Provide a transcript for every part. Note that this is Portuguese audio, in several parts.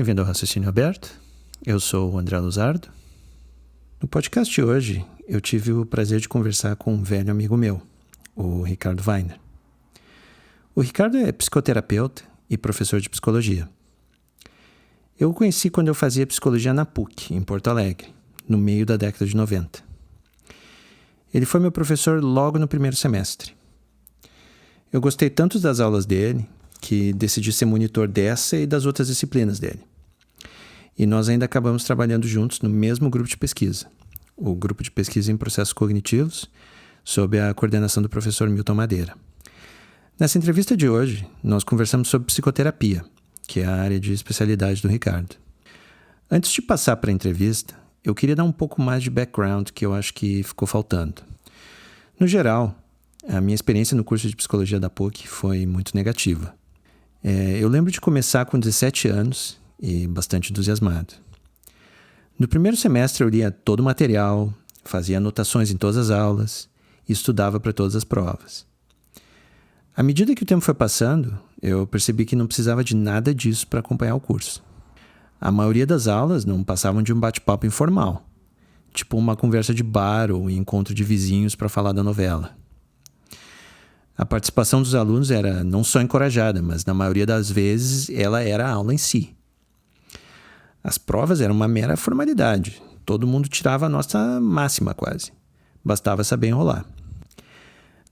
Bem-vindo ao Raciocínio Aberto. Eu sou o André Luzardo. No podcast de hoje, eu tive o prazer de conversar com um velho amigo meu, o Ricardo Weiner. O Ricardo é psicoterapeuta e professor de psicologia. Eu o conheci quando eu fazia psicologia na PUC, em Porto Alegre, no meio da década de 90. Ele foi meu professor logo no primeiro semestre. Eu gostei tanto das aulas dele que decidi ser monitor dessa e das outras disciplinas dele. E nós ainda acabamos trabalhando juntos no mesmo grupo de pesquisa, o Grupo de Pesquisa em Processos Cognitivos, sob a coordenação do professor Milton Madeira. Nessa entrevista de hoje, nós conversamos sobre psicoterapia, que é a área de especialidade do Ricardo. Antes de passar para a entrevista, eu queria dar um pouco mais de background que eu acho que ficou faltando. No geral, a minha experiência no curso de psicologia da PUC foi muito negativa. Eu lembro de começar com 17 anos e bastante entusiasmado. No primeiro semestre eu lia todo o material, fazia anotações em todas as aulas e estudava para todas as provas. À medida que o tempo foi passando, eu percebi que não precisava de nada disso para acompanhar o curso. A maioria das aulas não passavam de um bate-papo informal, tipo uma conversa de bar ou um encontro de vizinhos para falar da novela. A participação dos alunos era não só encorajada, mas na maioria das vezes ela era a aula em si. As provas eram uma mera formalidade. Todo mundo tirava a nota máxima quase. Bastava saber enrolar.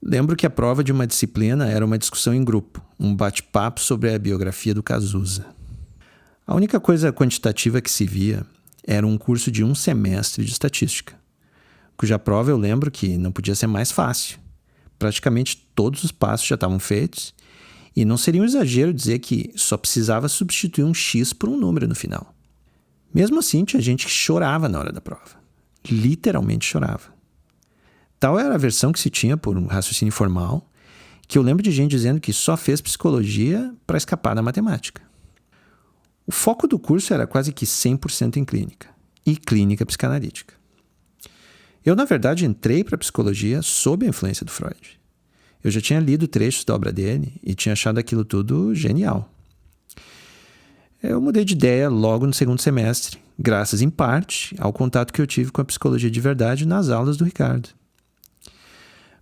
Lembro que a prova de uma disciplina era uma discussão em grupo, um bate-papo sobre a biografia do Cazuza. A única coisa quantitativa que se via era um curso de um semestre de estatística, cuja prova eu lembro que não podia ser mais fácil. Praticamente todos os passos já estavam feitos e não seria um exagero dizer que só precisava substituir um X por um número no final. Mesmo assim, tinha gente que chorava na hora da prova. Literalmente chorava. Tal era a versão que se tinha por um raciocínio formal, que eu lembro de gente dizendo que só fez psicologia para escapar da matemática. O foco do curso era quase que 100% em clínica, e clínica psicanalítica. Eu, na verdade, entrei para a psicologia sob a influência do Freud. Eu já tinha lido trechos da obra dele e tinha achado aquilo tudo genial. Eu mudei de ideia logo no segundo semestre, graças, em parte, ao contato que eu tive com a psicologia de verdade nas aulas do Ricardo.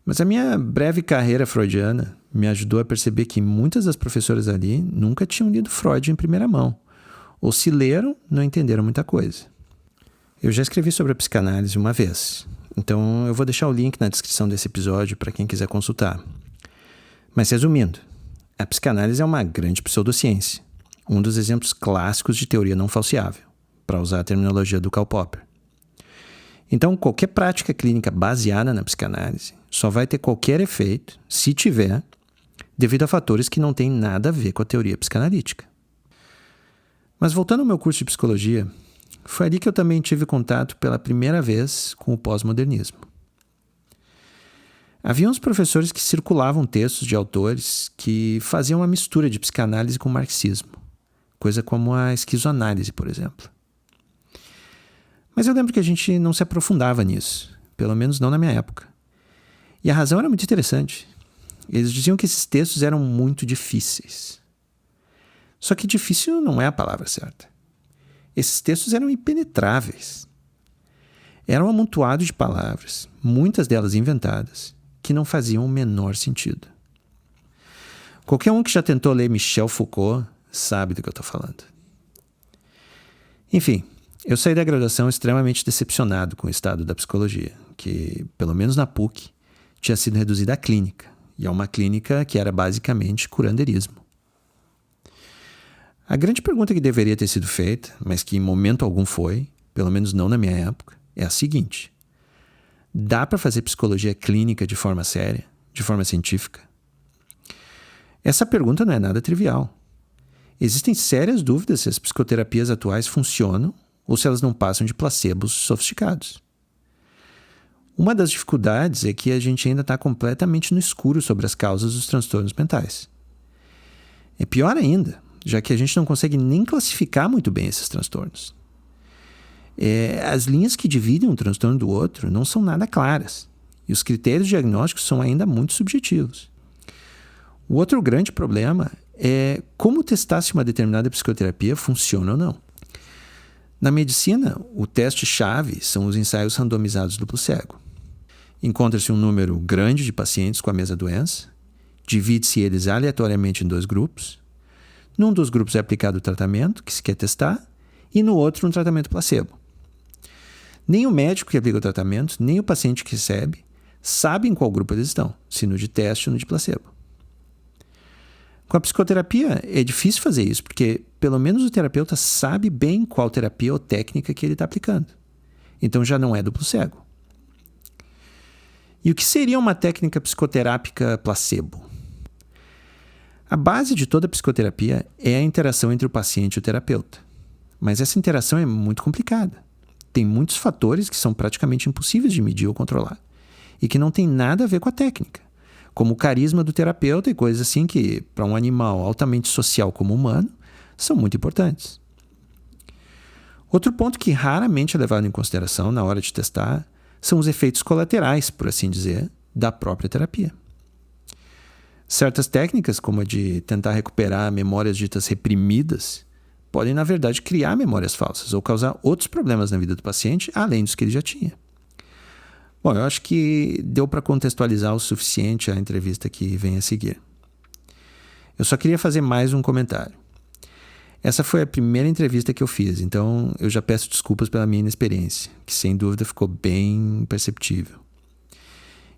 Mas a minha breve carreira freudiana me ajudou a perceber que muitas das professoras ali nunca tinham lido Freud em primeira mão, ou se leram, não entenderam muita coisa. Eu já escrevi sobre a psicanálise uma vez, então eu vou deixar o link na descrição desse episódio para quem quiser consultar. Mas resumindo, a psicanálise é uma grande pseudociência, um dos exemplos clássicos de teoria não falseável, para usar a terminologia do Karl Popper. Então, qualquer prática clínica baseada na psicanálise só vai ter qualquer efeito, se tiver, devido a fatores que não têm nada a ver com a teoria psicanalítica. Mas voltando ao meu curso de psicologia, foi ali que eu também tive contato pela primeira vez com o pós-modernismo. Havia uns professores que circulavam textos de autores que faziam uma mistura de psicanálise com marxismo, coisa como a esquizoanálise, por exemplo. Mas eu lembro que a gente não se aprofundava nisso, pelo menos não na minha época. E a razão era muito interessante. Eles diziam que esses textos eram muito difíceis. Só que difícil não é a palavra certa. Esses textos eram impenetráveis. Era um amontoado de palavras, muitas delas inventadas, que não faziam o menor sentido. Qualquer um que já tentou ler Michel Foucault sabe do que eu estou falando. Enfim, eu saí da graduação extremamente decepcionado com o estado da psicologia, que, pelo menos na PUC, tinha sido reduzida à clínica, e a uma clínica que era basicamente curanderismo. A grande pergunta que deveria ter sido feita, mas que em momento algum foi, pelo menos não na minha época, é a seguinte: dá para fazer psicologia clínica de forma séria, de forma científica? Essa pergunta não é nada trivial. Existem sérias dúvidas se as psicoterapias atuais funcionam ou se elas não passam de placebos sofisticados. Uma das dificuldades é que a gente ainda está completamente no escuro sobre as causas dos transtornos mentais. É pior ainda, já que a gente não consegue nem classificar muito bem esses transtornos. As linhas que dividem um transtorno do outro não são nada claras, e os critérios diagnósticos são ainda muito subjetivos. O outro grande problema é como testar se uma determinada psicoterapia funciona ou não. Na medicina, o teste-chave são os ensaios randomizados duplo cego. Encontra-se um número grande de pacientes com a mesma doença, divide-se eles aleatoriamente em 2 grupos. Num dos grupos é aplicado o tratamento que se quer testar e no outro um tratamento placebo. Nem o médico que aplica o tratamento, nem o paciente que recebe, sabem em qual grupo eles estão, se no de teste ou no de placebo. Com a psicoterapia é difícil fazer isso, porque pelo menos o terapeuta sabe bem qual terapia ou técnica que ele está aplicando. Então já não é duplo cego. E o que seria uma técnica psicoterápica placebo? A base de toda psicoterapia é a interação entre o paciente e o terapeuta. Mas essa interação é muito complicada. Tem muitos fatores que são praticamente impossíveis de medir ou controlar e que não tem nada a ver com a técnica, como o carisma do terapeuta e coisas assim que, para um animal altamente social como o humano, são muito importantes. Outro ponto que raramente é levado em consideração na hora de testar são os efeitos colaterais, por assim dizer, da própria terapia. Certas técnicas, como a de tentar recuperar memórias ditas reprimidas, podem, na verdade, criar memórias falsas ou causar outros problemas na vida do paciente, além dos que ele já tinha. Bom, eu acho que deu para contextualizar o suficiente a entrevista que vem a seguir. Eu só queria fazer mais um comentário. Essa foi a primeira entrevista que eu fiz, então eu já peço desculpas pela minha inexperiência, que sem dúvida ficou bem perceptível.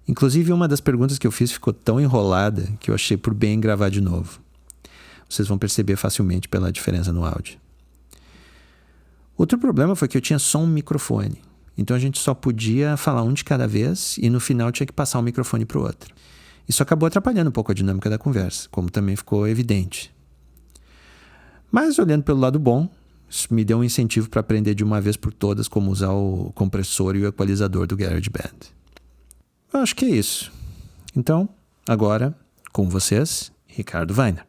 Inclusive, uma das perguntas que eu fiz ficou tão enrolada que eu achei por bem gravar de novo. Vocês vão perceber facilmente pela diferença no áudio. Outro problema foi que eu tinha só um microfone. Então a gente só podia falar um de cada vez e no final tinha que passar o microfone para o outro. Isso acabou atrapalhando um pouco a dinâmica da conversa, como também ficou evidente. Mas olhando pelo lado bom, isso me deu um incentivo para aprender de uma vez por todas como usar o compressor e o equalizador do GarageBand. Eu acho que é isso. Então, agora, com vocês, Ricardo Weiner.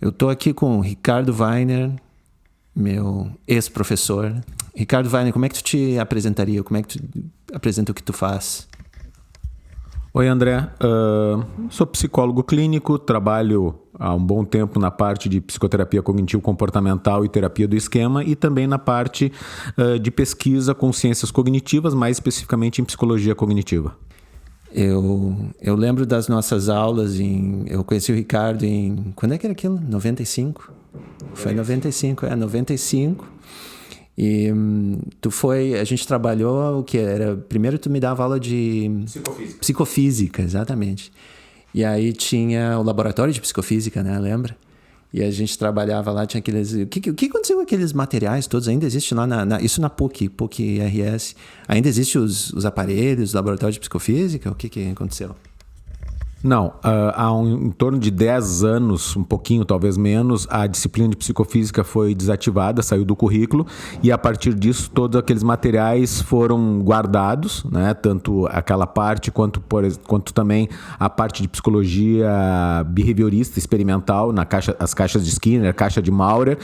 Eu estou aqui com o Ricardo Weiner, meu ex-professor. Ricardo Weiner, como é que tu te apresentaria? Como é que tu apresenta o que tu faz? Oi, André. Sou psicólogo clínico, trabalho há um bom tempo na parte de psicoterapia cognitivo-comportamental e terapia do esquema e também na parte de pesquisa com ciências cognitivas, mais especificamente em psicologia cognitiva. Eu lembro das nossas aulas eu conheci o Ricardo em... Quando é que era aquilo? 95? Foi em 95, 95. E a gente trabalhou o que era... Primeiro tu me dava aula de... Psicofísica, exatamente. E aí tinha o laboratório de psicofísica, né? Lembra? E a gente trabalhava lá, tinha aqueles... O que aconteceu com aqueles materiais todos? Ainda existe lá isso na PUC-RS. Ainda existe os aparelhos, o laboratório de psicofísica? O que aconteceu? Não, há em torno de 10 anos, um pouquinho, talvez menos, a disciplina de psicofísica foi desativada, saiu do currículo e a partir disso todos aqueles materiais foram guardados, né? Tanto aquela parte quanto também a parte de psicologia behaviorista experimental, as caixas de Skinner, caixa de Maurer.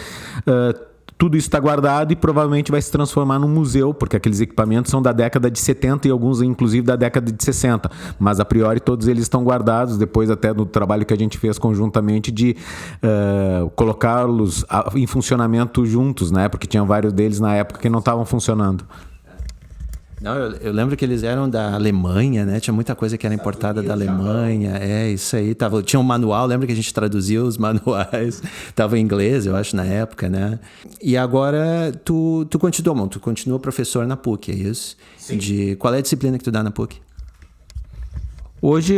Tudo isso está guardado e provavelmente vai se transformar num museu, porque aqueles equipamentos são da década de 70 e alguns, inclusive, da década de 60. Mas, a priori, todos eles estão guardados, depois até do trabalho que a gente fez conjuntamente de colocá-los em funcionamento juntos, né? Porque tinham vários deles na época que não estavam funcionando. Não, eu lembro que eles eram da Alemanha, né? Tinha muita coisa que era importada da Alemanha. Isso aí. Tinha um manual, lembra que a gente traduzia os manuais? Tava em inglês, eu acho, na época, né? E agora tu continua professor na PUC, é isso? Sim. Qual é a disciplina que tu dá na PUC? Hoje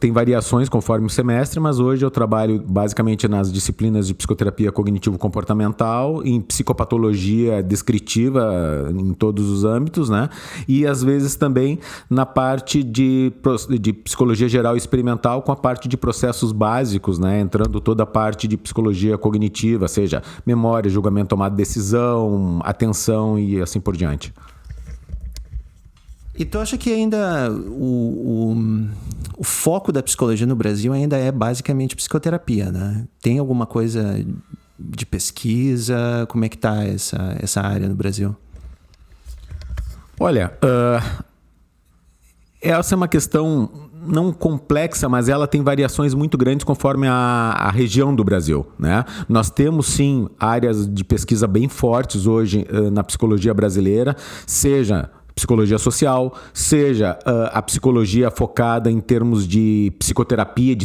tem variações conforme o semestre, mas hoje eu trabalho basicamente nas disciplinas de psicoterapia cognitivo-comportamental, em psicopatologia descritiva em todos os âmbitos, né? E às vezes também na parte de psicologia geral experimental com a parte de processos básicos, né? Entrando toda a parte de psicologia cognitiva, seja memória, julgamento, tomada de decisão, atenção e assim por diante. E tu acha que ainda o foco da psicologia no Brasil ainda é basicamente psicoterapia, né? Tem alguma coisa de pesquisa? Como é que está essa área no Brasil? Olha, Essa é uma questão não complexa, mas ela tem variações muito grandes conforme a região do Brasil, né? Nós temos, sim, áreas de pesquisa bem fortes hoje na psicologia brasileira, seja psicologia social, seja a psicologia focada em termos de psicoterapia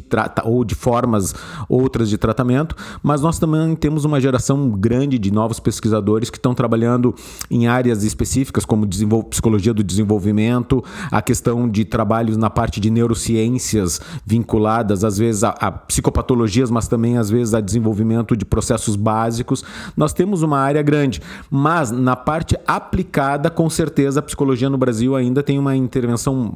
ou de formas outras de tratamento, mas nós também temos uma geração grande de novos pesquisadores que estão trabalhando em áreas específicas como psicologia do desenvolvimento, a questão de trabalhos na parte de neurociências vinculadas às vezes a psicopatologias, mas também às vezes a desenvolvimento de processos básicos. Nós temos uma área grande, mas na parte aplicada, com certeza, a psicologia no Brasil ainda tem uma intervenção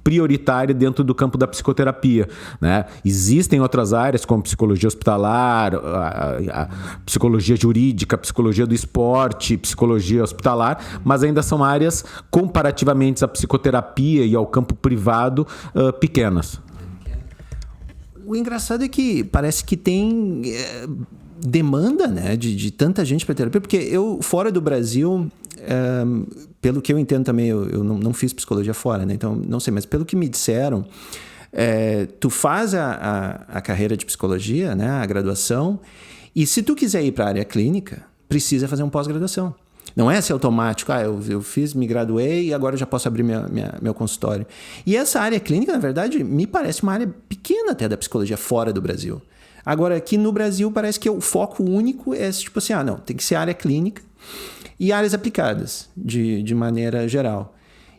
prioritária dentro do campo da psicoterapia, né? Existem outras áreas como psicologia hospitalar, a psicologia jurídica, a psicologia do esporte, psicologia hospitalar, mas ainda são áreas comparativamente à psicoterapia e ao campo privado pequenas. O engraçado é que parece que tem demanda, né, de tanta gente para terapia, porque eu, fora do Brasil, pelo que eu entendo também, eu não fiz psicologia fora, né, então não sei, mas pelo que me disseram, tu faz a carreira de psicologia, né, a graduação, e se tu quiser ir para a área clínica, precisa fazer um pós-graduação. Não é assim automático, eu fiz, me graduei e agora eu já posso abrir meu consultório. E essa área clínica, na verdade, me parece uma área pequena até da psicologia fora do Brasil. Agora, aqui no Brasil, parece que o foco único é tipo assim, não, tem que ser área clínica e áreas aplicadas, de maneira geral.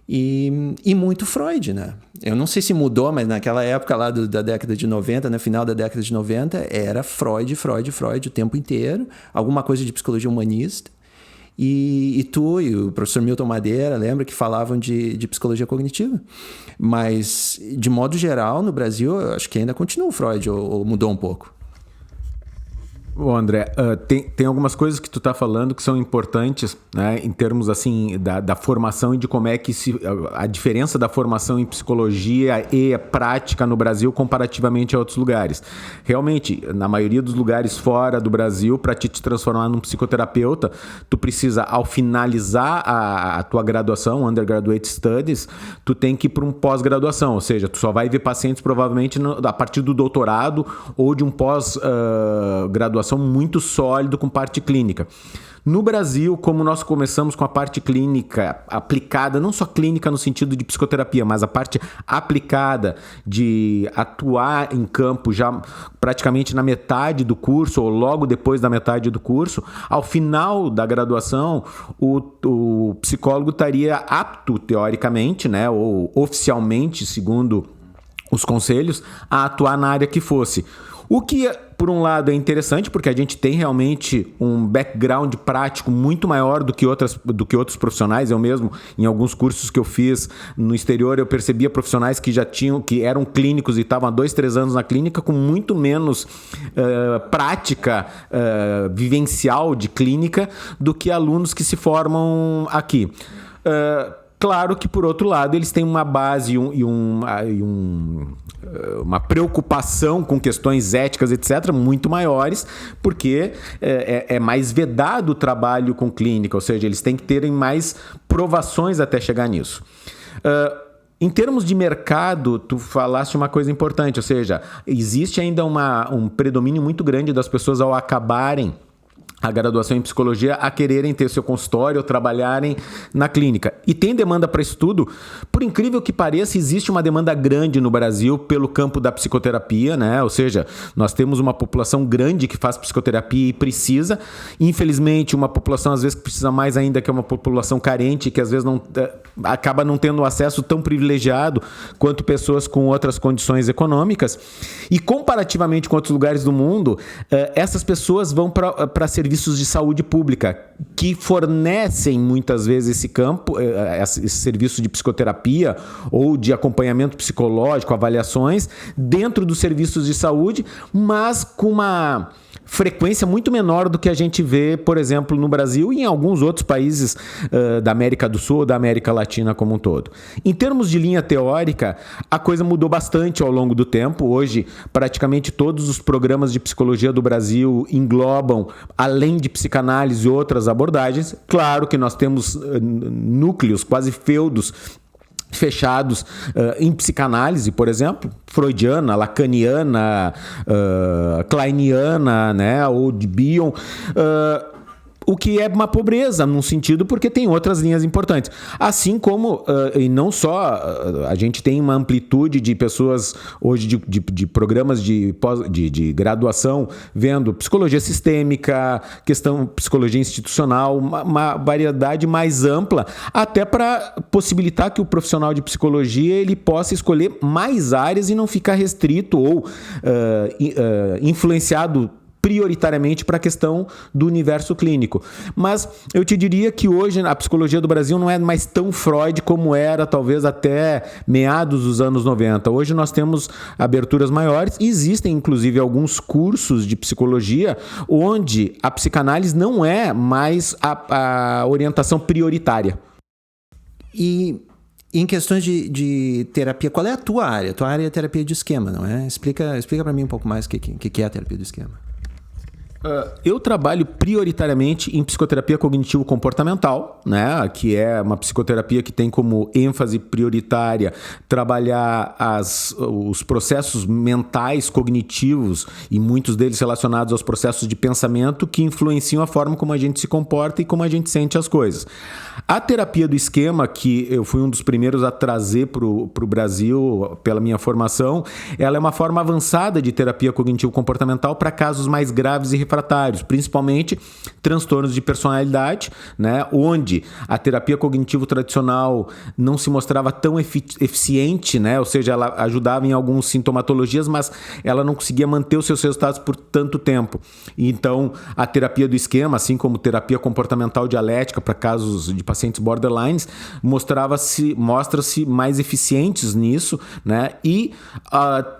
E muito Freud, né? Eu não sei se mudou, mas naquela época lá da década de 90, no final da década de 90, era Freud o tempo inteiro, alguma coisa de psicologia humanista. E tu e o professor Milton Madeira, lembra que falavam de psicologia cognitiva. Mas, de modo geral, no Brasil, eu acho que ainda continua o Freud, ou mudou um pouco. Bom, André, tem algumas coisas que tu está falando que são importantes, né, em termos assim da formação e de como é que a diferença da formação em psicologia e prática no Brasil comparativamente a outros lugares. Realmente, na maioria dos lugares fora do Brasil, para te transformar num psicoterapeuta, tu precisa, ao finalizar a tua graduação, Undergraduate Studies, tu tem que ir para um pós-graduação, ou seja, tu só vai ver pacientes provavelmente a partir do doutorado ou de um pós-graduação muito sólido com parte clínica. No Brasil, como nós começamos com a parte clínica aplicada, não só clínica no sentido de psicoterapia, mas a parte aplicada de atuar em campo já praticamente na metade do curso ou logo depois da metade do curso, ao final da graduação, o psicólogo estaria apto, teoricamente, né, ou oficialmente, segundo os conselhos, a atuar na área que fosse. O que, por um lado, é interessante, porque a gente tem realmente um background prático muito maior do que outros profissionais. Eu mesmo, em alguns cursos que eu fiz no exterior, eu percebia profissionais que eram clínicos e estavam há 2-3 anos na clínica com muito menos prática vivencial de clínica do que alunos que se formam aqui. Claro que, por outro lado, eles têm uma base e uma preocupação com questões éticas, etc., muito maiores, porque é mais vedado o trabalho com clínica, ou seja, eles têm que terem mais provações até chegar nisso. Em termos de mercado, tu falaste uma coisa importante, ou seja, existe ainda um predomínio muito grande das pessoas ao acabarem a graduação em psicologia a quererem ter seu consultório ou trabalharem na clínica. E tem demanda para estudo. Por incrível que pareça, existe uma demanda grande no Brasil pelo campo da psicoterapia, né? Ou seja, nós temos uma população grande que faz psicoterapia e precisa. Infelizmente, uma população às vezes que precisa mais ainda, que é uma população carente, que às vezes acaba não tendo acesso tão privilegiado quanto pessoas com outras condições econômicas. E comparativamente com outros lugares do mundo, essas pessoas vão para serviços de saúde pública, que fornecem muitas vezes esse campo, esse serviço de psicoterapia ou de acompanhamento psicológico, avaliações, dentro dos serviços de saúde, mas com uma frequência muito menor do que a gente vê, por exemplo, no Brasil e em alguns outros países da América do Sul ou da América Latina como um todo. Em termos de linha teórica, a coisa mudou bastante ao longo do tempo. Hoje, praticamente todos os programas de psicologia do Brasil englobam, além de psicanálise, outras abordagens. Claro que nós temos núcleos, quase feudos, fechados em psicanálise, por exemplo, freudiana, lacaniana, kleiniana, né, ou de Bion, o que é uma pobreza, num sentido, porque tem outras linhas importantes. Assim como, e não só, a gente tem uma amplitude de pessoas hoje de programas de graduação vendo psicologia sistêmica, questão psicologia institucional, uma variedade mais ampla, até para possibilitar que o profissional de psicologia ele possa escolher mais áreas e não ficar restrito ou influenciado prioritariamente para a questão do universo clínico. Mas eu te diria que hoje a psicologia do Brasil não é mais tão Freud como era talvez até meados dos anos 90. Hoje nós temos aberturas maiores e existem inclusive alguns cursos de psicologia onde a psicanálise não é mais a orientação prioritária. E em questões de terapia, qual é a tua área? A tua área é terapia de esquema, não é? Explica para mim um pouco mais o que é a terapia do esquema. Eu trabalho prioritariamente em psicoterapia cognitivo-comportamental, né? Que é uma psicoterapia que tem como ênfase prioritária trabalhar os processos mentais, cognitivos, e muitos deles relacionados aos processos de pensamento que influenciam a forma como a gente se comporta e como a gente sente as coisas. A terapia do esquema, que eu fui um dos primeiros a trazer para o Brasil pela minha formação, ela é uma forma avançada de terapia cognitivo-comportamental para casos mais graves e refratários, principalmente transtornos de personalidade, né, onde a terapia cognitivo tradicional não se mostrava tão eficiente, né, ou seja, ela ajudava em algumas sintomatologias, mas ela não conseguia manter os seus resultados por tanto tempo. Então, a terapia do esquema, assim como terapia comportamental dialética para casos de pacientes borderlines, mostra-se mais eficientes nisso, né, e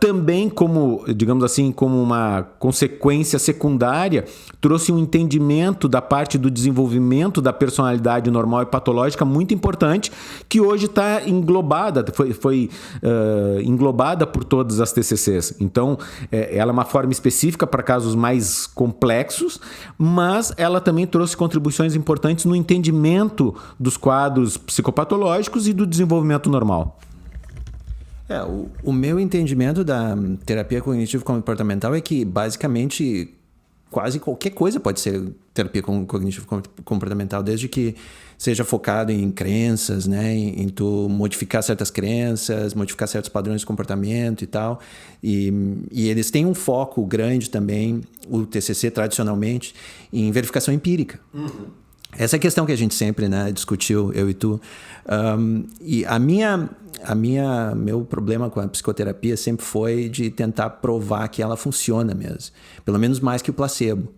também como, digamos assim, como uma consequência secundária, trouxe um entendimento da parte do desenvolvimento da personalidade normal e patológica muito importante, que hoje está englobada, foi englobada por todas as TCCs. Então, ela é uma forma específica para casos mais complexos, mas ela também trouxe contribuições importantes no entendimento dos quadros psicopatológicos e do desenvolvimento normal. O meu entendimento da terapia cognitivo-comportamental é que, basicamente, quase qualquer coisa pode ser terapia cognitivo-comportamental, desde que seja focado em crenças, né? Em tu modificar certas crenças, modificar certos padrões de comportamento e tal. E eles têm um foco grande também, o TCC tradicionalmente, em verificação empírica. Uhum. Essa é a questão que a gente sempre, né, discutiu, eu e tu. E meu problema com a psicoterapia sempre foi de tentar provar que ela funciona mesmo. Pelo menos mais que o placebo.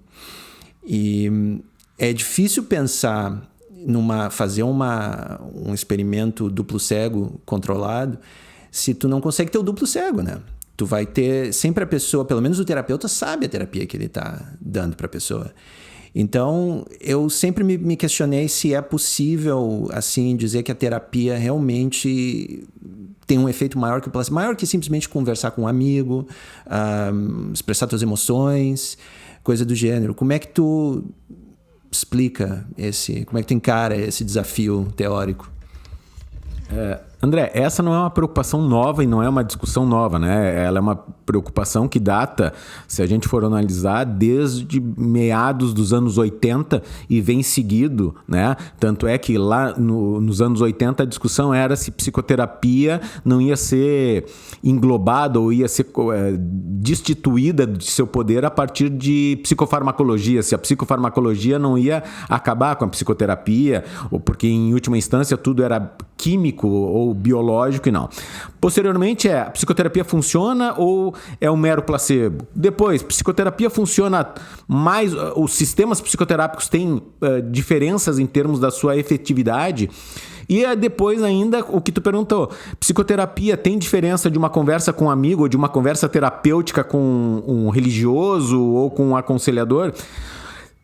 E é difícil pensar fazer um experimento duplo cego controlado se tu não consegue ter o duplo cego, né? Tu vai ter sempre a pessoa, pelo menos o terapeuta sabe a terapia que ele está dando para a pessoa. Então, eu sempre me questionei se é possível, assim, dizer que a terapia realmente tem um efeito maior que o placebo, maior que simplesmente conversar com um amigo, expressar suas emoções, coisa do gênero. Como é que tu explica como é que tu encara esse desafio teórico? André, essa não é uma preocupação nova e não é uma discussão nova, né? Ela é uma preocupação que data, se a gente for analisar, desde meados dos anos 80 e vem seguido, né? Tanto é que lá nos anos 80 a discussão era se psicoterapia não ia ser englobada ou ia ser destituída de seu poder a partir de psicofarmacologia, se a psicofarmacologia não ia acabar com a psicoterapia, ou porque em última instância tudo era químico ou biológico e não. Posteriormente a psicoterapia funciona ou é um mero placebo? Depois, psicoterapia funciona mais, os sistemas psicoterápicos têm diferenças em termos da sua efetividade. E depois ainda o que tu perguntou, psicoterapia tem diferença de uma conversa com um amigo ou de uma conversa terapêutica com um religioso ou com um aconselhador?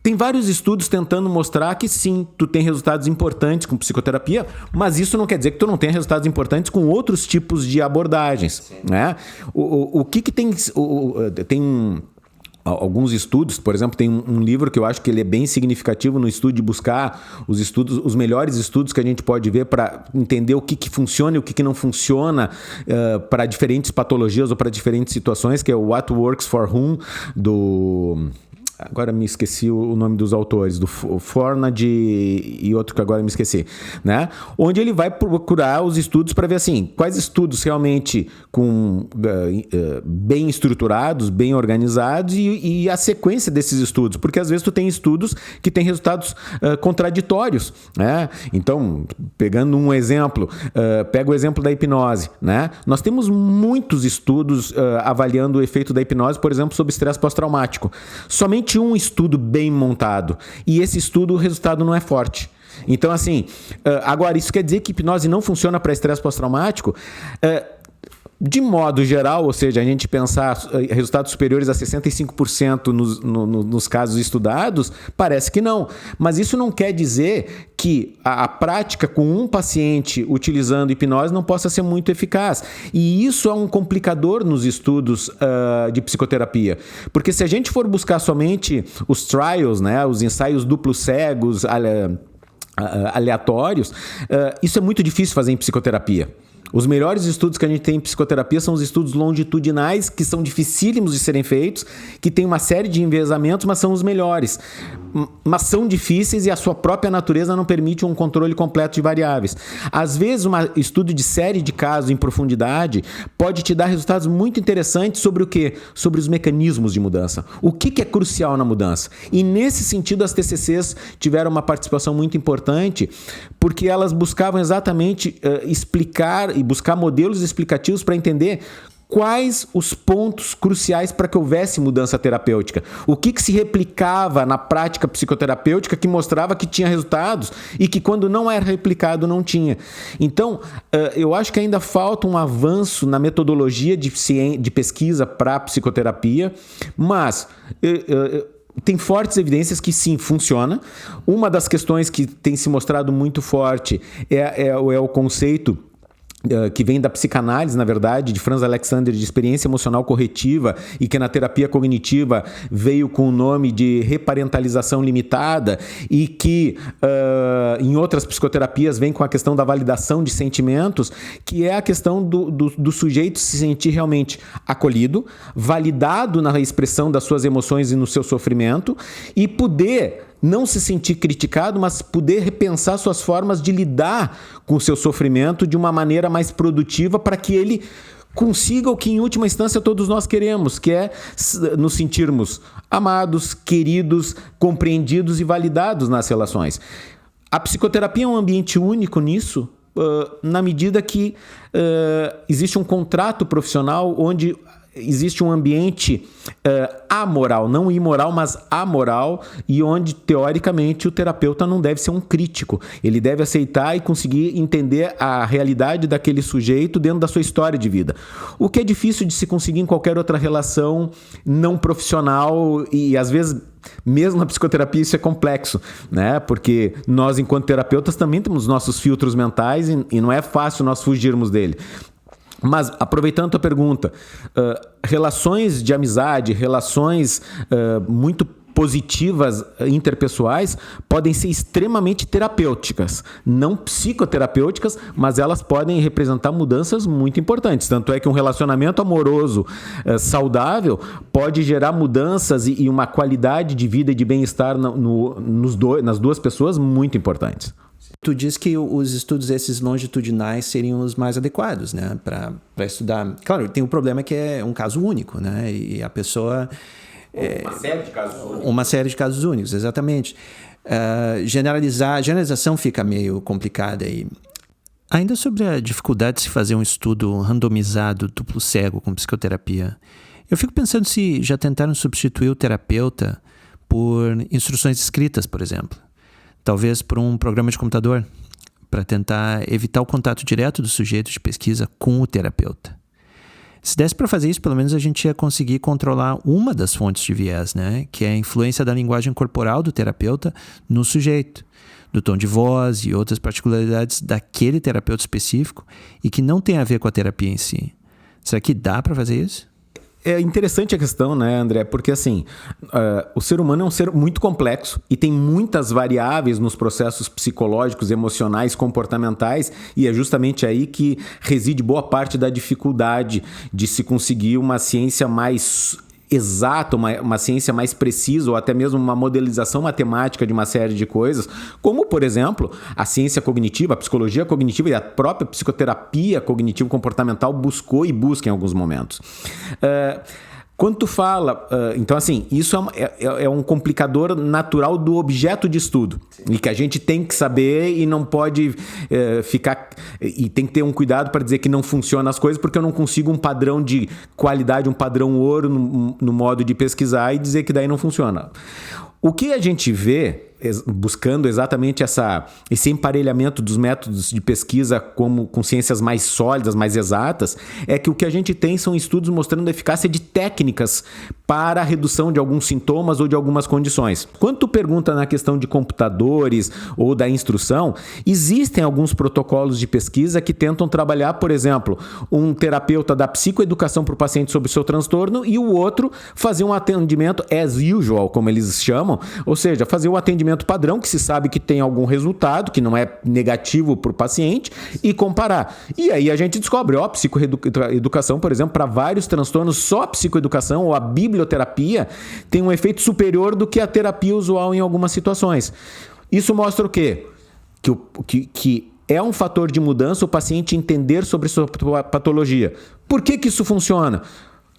Tem vários estudos tentando mostrar que sim, tu tem resultados importantes com psicoterapia, mas isso não quer dizer que tu não tenha resultados importantes com outros tipos de abordagens, né? O que tem alguns estudos, por exemplo, tem um livro que eu acho que ele é bem significativo no estudo de buscar os melhores estudos que a gente pode ver para entender o que funciona e o que não funciona para diferentes patologias ou para diferentes situações, que é o What Works for Whom, agora me esqueci o nome dos autores, do Fornad e outro que agora me esqueci, né? Onde ele vai procurar os estudos para ver assim, quais estudos realmente bem estruturados, bem organizados e a sequência desses estudos, porque às vezes tu tem estudos que têm resultados contraditórios, né? Então, pegando um exemplo, pega o exemplo da hipnose, né? Nós temos muitos estudos avaliando o efeito da hipnose, por exemplo, sobre estresse pós-traumático. Somente um estudo bem montado. E esse estudo, o resultado não é forte. Então, assim, agora, isso quer dizer que hipnose não funciona para estresse pós-traumático? De modo geral, ou seja, a gente pensar resultados superiores a 65% nos casos estudados, parece que não. Mas isso não quer dizer que a prática com um paciente utilizando hipnose não possa ser muito eficaz. E isso é um complicador nos estudos de psicoterapia. Porque se a gente for buscar somente os trials, né, os ensaios duplos cegos, aleatórios, isso é muito difícil fazer em psicoterapia. Os melhores estudos que a gente tem em psicoterapia são os estudos longitudinais, que são dificílimos de serem feitos, que tem uma série de enviesamentos, mas são os melhores. Mas são difíceis e a sua própria natureza não permite um controle completo de variáveis. Às vezes, um estudo de série de casos em profundidade pode te dar resultados muito interessantes sobre o quê? Sobre os mecanismos de mudança. O que é crucial na mudança? E nesse sentido, as TCCs tiveram uma participação muito importante, porque elas buscavam exatamente explicar e buscar modelos explicativos para entender quais os pontos cruciais para que houvesse mudança terapêutica. O que se replicava na prática psicoterapêutica que mostrava que tinha resultados e que quando não era replicado não tinha. Então, eu acho que ainda falta um avanço na metodologia de pesquisa para a psicoterapia, mas tem fortes evidências que sim, funciona. Uma das questões que tem se mostrado muito forte é o conceito que vem da psicanálise, na verdade, de Franz Alexander, de experiência emocional corretiva, e que na terapia cognitiva veio com o nome de reparentalização limitada, e que em outras psicoterapias vem com a questão da validação de sentimentos, que é a questão do sujeito se sentir realmente acolhido, validado na expressão das suas emoções e no seu sofrimento, e poder não se sentir criticado, mas poder repensar suas formas de lidar com o seu sofrimento de uma maneira mais produtiva para que ele consiga o que, em última instância, todos nós queremos, que é nos sentirmos amados, queridos, compreendidos e validados nas relações. A psicoterapia é um ambiente único nisso, na medida que existe um contrato profissional onde existe um ambiente amoral, não imoral, mas amoral, e onde, teoricamente, o terapeuta não deve ser um crítico. Ele deve aceitar e conseguir entender a realidade daquele sujeito dentro da sua história de vida. O que é difícil de se conseguir em qualquer outra relação não profissional e, às vezes, mesmo na psicoterapia isso é complexo, né? Porque nós, enquanto terapeutas, também temos nossos filtros mentais e não é fácil nós fugirmos dele. Mas, aproveitando a pergunta, relações de amizade, relações muito positivas interpessoais podem ser extremamente terapêuticas, não psicoterapêuticas, mas elas podem representar mudanças muito importantes. Tanto é que um relacionamento amoroso saudável pode gerar mudanças e uma qualidade de vida e de bem-estar nas duas pessoas muito importantes. Tu diz que os estudos esses longitudinais seriam os mais adequados, né, para estudar. Claro, tem um problema que é um caso único, né, e a pessoa... Uma série de casos únicos. Uma série de casos únicos, exatamente. Generalização fica meio complicada aí. Ainda sobre a dificuldade de se fazer um estudo randomizado, duplo cego, com psicoterapia, eu fico pensando se já tentaram substituir o terapeuta por instruções escritas, por exemplo. Talvez por um programa de computador, para tentar evitar o contato direto do sujeito de pesquisa com o terapeuta. Se desse para fazer isso, pelo menos a gente ia conseguir controlar uma das fontes de viés, né? Que é a influência da linguagem corporal do terapeuta no sujeito, do tom de voz e outras particularidades daquele terapeuta específico e que não tem a ver com a terapia em si. Será que dá para fazer isso? É interessante a questão, né, André? Porque, assim, o ser humano é um ser muito complexo e tem muitas variáveis nos processos psicológicos, emocionais, comportamentais, e é justamente aí que reside boa parte da dificuldade de se conseguir uma ciência mais exata, uma ciência mais precisa, ou até mesmo uma modelização matemática de uma série de coisas, como, por exemplo, a ciência cognitiva, a psicologia cognitiva e a própria psicoterapia cognitivo-comportamental buscou e busca em alguns momentos. Quando tu fala... então, assim, isso é um complicador natural do objeto de estudo. Sim. E que a gente tem que saber e não pode ficar... E tem que ter um cuidado para dizer que não funciona as coisas, porque eu não consigo um padrão de qualidade, um padrão ouro no modo de pesquisar e dizer que daí não funciona. O que a gente vê, buscando exatamente esse emparelhamento dos métodos de pesquisa com ciências mais sólidas, mais exatas, é que o que a gente tem são estudos mostrando a eficácia de técnicas para a redução de alguns sintomas ou de algumas condições. Quando tu pergunta na questão de computadores ou da instrução, existem alguns protocolos de pesquisa que tentam trabalhar, por exemplo, um terapeuta da psicoeducação para o paciente sobre o seu transtorno e o outro fazer um atendimento as usual, como eles chamam, ou seja, fazer um atendimento padrão que se sabe que tem algum resultado, que não é negativo para o paciente, e comparar. E aí a gente descobre, psicoeducação, por exemplo, para vários transtornos, só a psicoeducação ou a biblioterapia tem um efeito superior do que a terapia usual em algumas situações. Isso mostra o quê? Que é um fator de mudança o paciente entender sobre sua patologia. Por que isso funciona?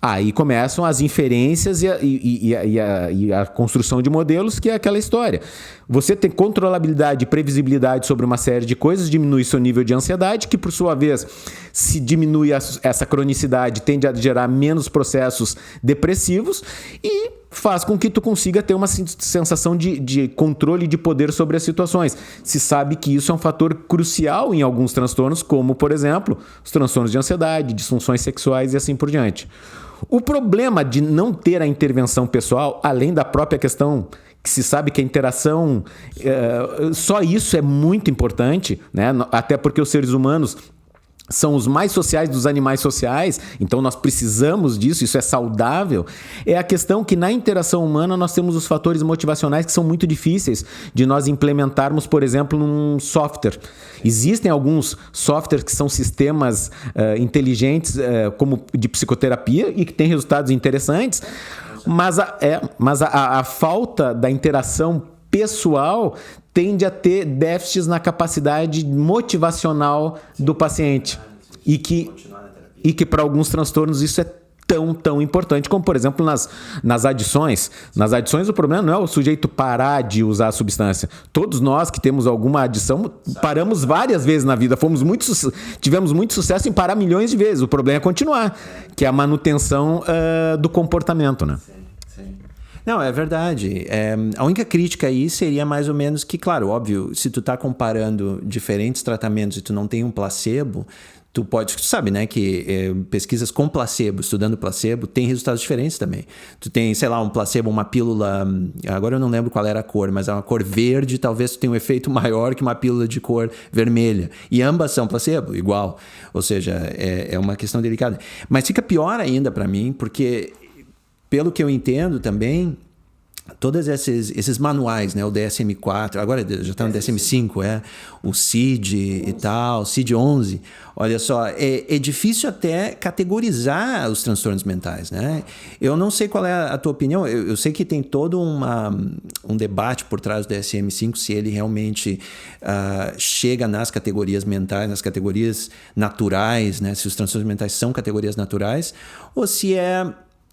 Aí começam as inferências e a construção de modelos, que é aquela história. Você tem controlabilidade e previsibilidade sobre uma série de coisas, diminui seu nível de ansiedade, que por sua vez, se diminui essa cronicidade, tende a gerar menos processos depressivos e faz com que tu consiga ter uma sensação de controle e de poder sobre as situações. Se sabe que isso é um fator crucial em alguns transtornos, como, por exemplo, os transtornos de ansiedade, disfunções sexuais e assim por diante. O problema de não ter a intervenção pessoal, além da própria questão que se sabe que a interação, só isso é muito importante, né? Até porque os seres humanos são os mais sociais dos animais sociais, então nós precisamos disso, isso é saudável. É a questão que na interação humana nós temos os fatores motivacionais que são muito difíceis de nós implementarmos, por exemplo, num software. Existem alguns softwares que são sistemas inteligentes, como de psicoterapia, e que têm resultados interessantes, mas a falta da interação pessoal tende a ter déficits na capacidade motivacional do paciente e que para alguns transtornos isso é tão importante, como por exemplo nas adições. Nas adições o problema não é o sujeito parar de usar a substância. Todos nós que temos alguma adição paramos várias vezes na vida, tivemos muito sucesso em parar milhões de vezes. O problema é continuar, que é a manutenção do comportamento, né? Não, é verdade. A única crítica aí seria mais ou menos que, claro, óbvio, se tu tá comparando diferentes tratamentos e tu não tem um placebo, tu sabe, né, que pesquisas com placebo, estudando placebo, tem resultados diferentes também. Tu tem, sei lá, um placebo, uma pílula, agora eu não lembro qual era a cor, mas é uma cor verde, talvez tu tenha um efeito maior que uma pílula de cor vermelha. E ambas são placebo, igual. Ou seja, é uma questão delicada. Mas fica pior ainda para mim, porque pelo que eu entendo também, todos esses manuais, né, o DSM-4, agora já está no DSM-5, o CID e tal, CID-11, olha só, é difícil até categorizar os transtornos mentais, né? Eu não sei qual é a tua opinião, eu sei que tem todo um debate por trás do DSM-5, se ele realmente chega nas categorias mentais, nas categorias naturais, né, se os transtornos mentais são categorias naturais, ou se é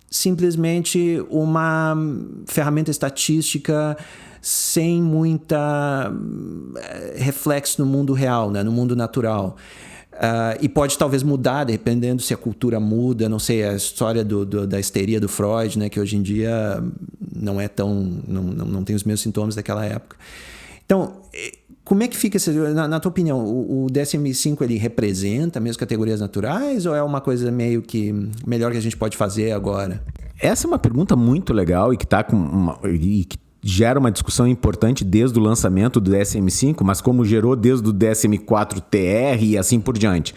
simplesmente uma ferramenta estatística sem muita reflexo no mundo real, né? No mundo natural. E pode talvez mudar, dependendo se a cultura muda, não sei, a história da histeria do Freud, né? Que hoje em dia não é tão... não tem os mesmos sintomas daquela época. Então, como é que fica, na tua opinião, o DSM-5 ele representa mesmo categorias naturais ou é uma coisa meio que melhor que a gente pode fazer agora? Essa é uma pergunta muito legal e que que gera uma discussão importante desde o lançamento do DSM-5, mas como gerou desde o DSM-4-TR e assim por diante.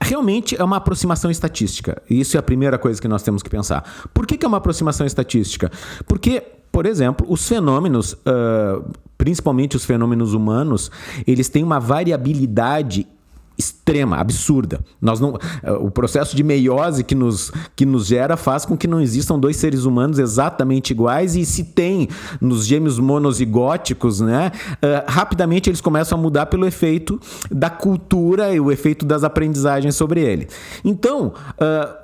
realmente é uma aproximação estatística. Isso é a primeira coisa que nós temos que pensar. Por que é uma aproximação estatística? Porque, por exemplo, os fenômenos, principalmente os fenômenos humanos, eles têm uma variabilidade extrema, absurda. O processo de meiose que nos gera faz com que não existam dois seres humanos exatamente iguais, e se tem nos gêmeos monozigóticos, né, rapidamente eles começam a mudar pelo efeito da cultura e o efeito das aprendizagens sobre ele. Então,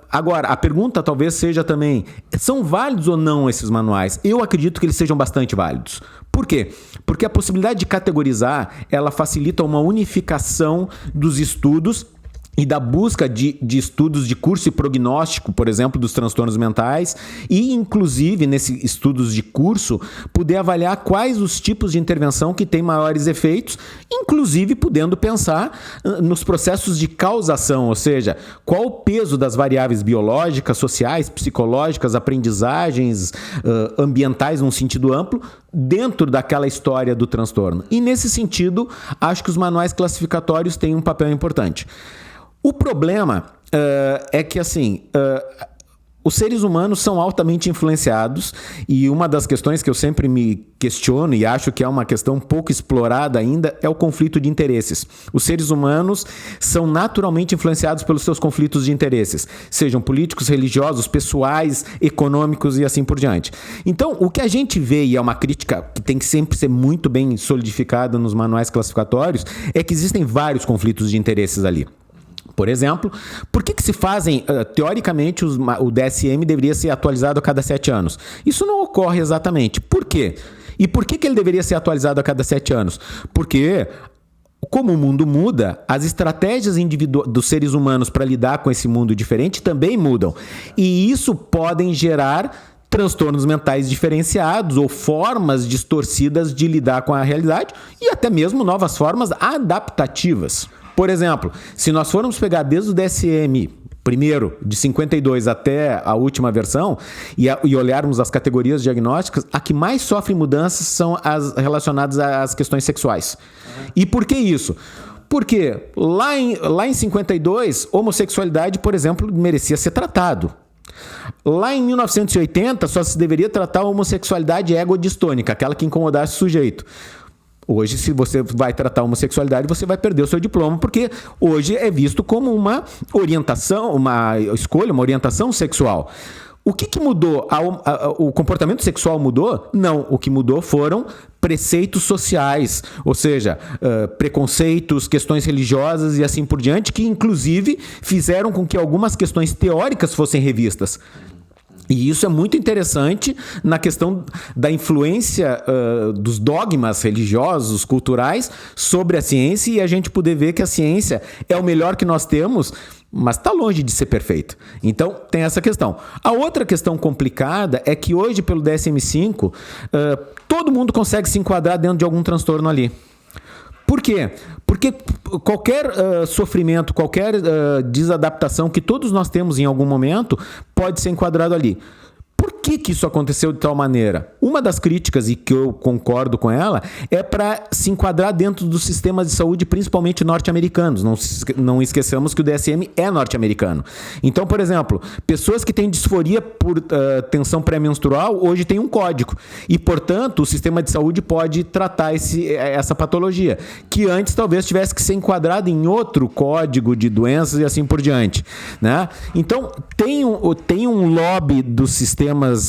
agora, a pergunta talvez seja também, são válidos ou não esses manuais? Eu acredito que eles sejam bastante válidos. Por quê? Porque a possibilidade de categorizar, ela facilita uma unificação dos estudos e da busca de estudos de curso e prognóstico, por exemplo, dos transtornos mentais, e inclusive, nesses estudos de curso, poder avaliar quais os tipos de intervenção que têm maiores efeitos, inclusive podendo pensar nos processos de causação, ou seja, qual o peso das variáveis biológicas, sociais, psicológicas, aprendizagens, ambientais num sentido amplo, dentro daquela história do transtorno. E nesse sentido, acho que os manuais classificatórios têm um papel importante. O problema é que, assim, os seres humanos são altamente influenciados, e uma das questões que eu sempre me questiono e acho que é uma questão pouco explorada ainda é o conflito de interesses. Os seres humanos são naturalmente influenciados pelos seus conflitos de interesses, sejam políticos, religiosos, pessoais, econômicos e assim por diante. Então, o que a gente vê, e é uma crítica que tem que sempre ser muito bem solidificada nos manuais classificatórios, é que existem vários conflitos de interesses ali. Por exemplo, por que se fazem, teoricamente, o DSM deveria ser atualizado a cada 7 anos? Isso não ocorre exatamente. Por quê? E por que ele deveria ser atualizado a cada 7 anos? Porque, como o mundo muda, as estratégias dos seres humanos para lidar com esse mundo diferente também mudam. E isso podem gerar transtornos mentais diferenciados ou formas distorcidas de lidar com a realidade, e até mesmo novas formas adaptativas. Por exemplo, se nós formos pegar desde o DSM, primeiro, de 52 até a última versão, e olharmos as categorias diagnósticas, a que mais sofre mudanças são as relacionadas às questões sexuais. E por que isso? Porque lá em 52, homossexualidade, por exemplo, merecia ser tratado. Lá em 1980, só se deveria tratar a homossexualidade egodistônica, aquela que incomodasse o sujeito. Hoje, se você vai tratar a homossexualidade, você vai perder o seu diploma, porque hoje é visto como uma orientação, uma escolha, uma orientação sexual. O que mudou? O comportamento sexual mudou? Não. O que mudou foram preceitos sociais, ou seja, preconceitos, questões religiosas e assim por diante, que inclusive fizeram com que algumas questões teóricas fossem revistas. E isso é muito interessante na questão da influência dos dogmas religiosos, culturais, sobre a ciência, e a gente poder ver que a ciência é o melhor que nós temos, mas está longe de ser perfeito. Então, tem essa questão. A outra questão complicada é que hoje, pelo DSM-5, todo mundo consegue se enquadrar dentro de algum transtorno ali. Por quê? Porque qualquer sofrimento, qualquer desadaptação que todos nós temos em algum momento pode ser enquadrado ali. Por que isso aconteceu de tal maneira? Uma das críticas, e que eu concordo com ela, é para se enquadrar dentro dos sistemas de saúde, principalmente norte-americanos. Não esqueçamos que o DSM é norte-americano. Então, por exemplo, pessoas que têm disforia por tensão pré-menstrual hoje têm um código. E, portanto, o sistema de saúde pode tratar essa patologia, que antes talvez tivesse que ser enquadrado em outro código de doenças e assim por diante, né? Então, tem um lobby dos sistemas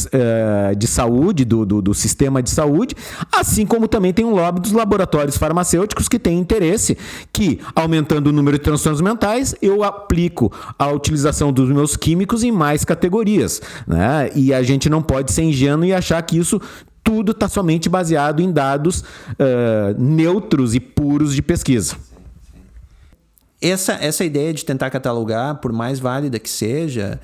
de saúde, do sistema de saúde, assim como também tem um lobby dos laboratórios farmacêuticos que tem interesse que, aumentando o número de transtornos mentais, eu aplico a utilização dos meus químicos em mais categorias, né? E a gente não pode ser ingênuo e achar que isso tudo está somente baseado em dados neutros e puros de pesquisa. Essa ideia de tentar catalogar, por mais válida que seja,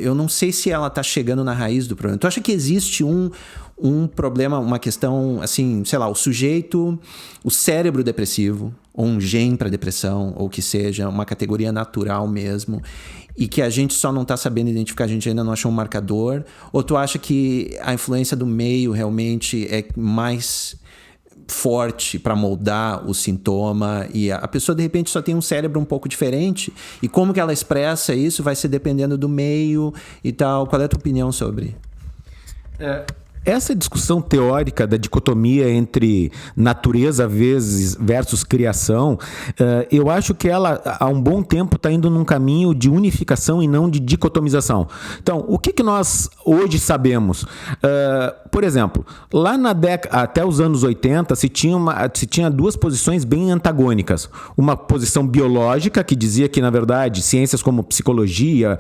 eu não sei se ela está chegando na raiz do problema. Tu acha que existe um problema, uma questão, assim, sei lá, o sujeito, o cérebro depressivo, ou um gene para depressão, ou que seja, uma categoria natural mesmo, e que a gente só não está sabendo identificar, a gente ainda não achou um marcador? Ou tu acha que a influência do meio realmente é mais forte para moldar o sintoma, e a pessoa de repente só tem um cérebro um pouco diferente, e como que ela expressa isso vai ser dependendo do meio e tal. Qual é a tua opinião sobre? Essa discussão teórica da dicotomia entre natureza versus criação, eu acho que ela, há um bom tempo, está indo num caminho de unificação e não de dicotomização. Então, o que nós hoje sabemos? Por exemplo, lá na década, até os anos 80, se tinha duas posições bem antagônicas. Uma posição biológica, que dizia que, na verdade, ciências como psicologia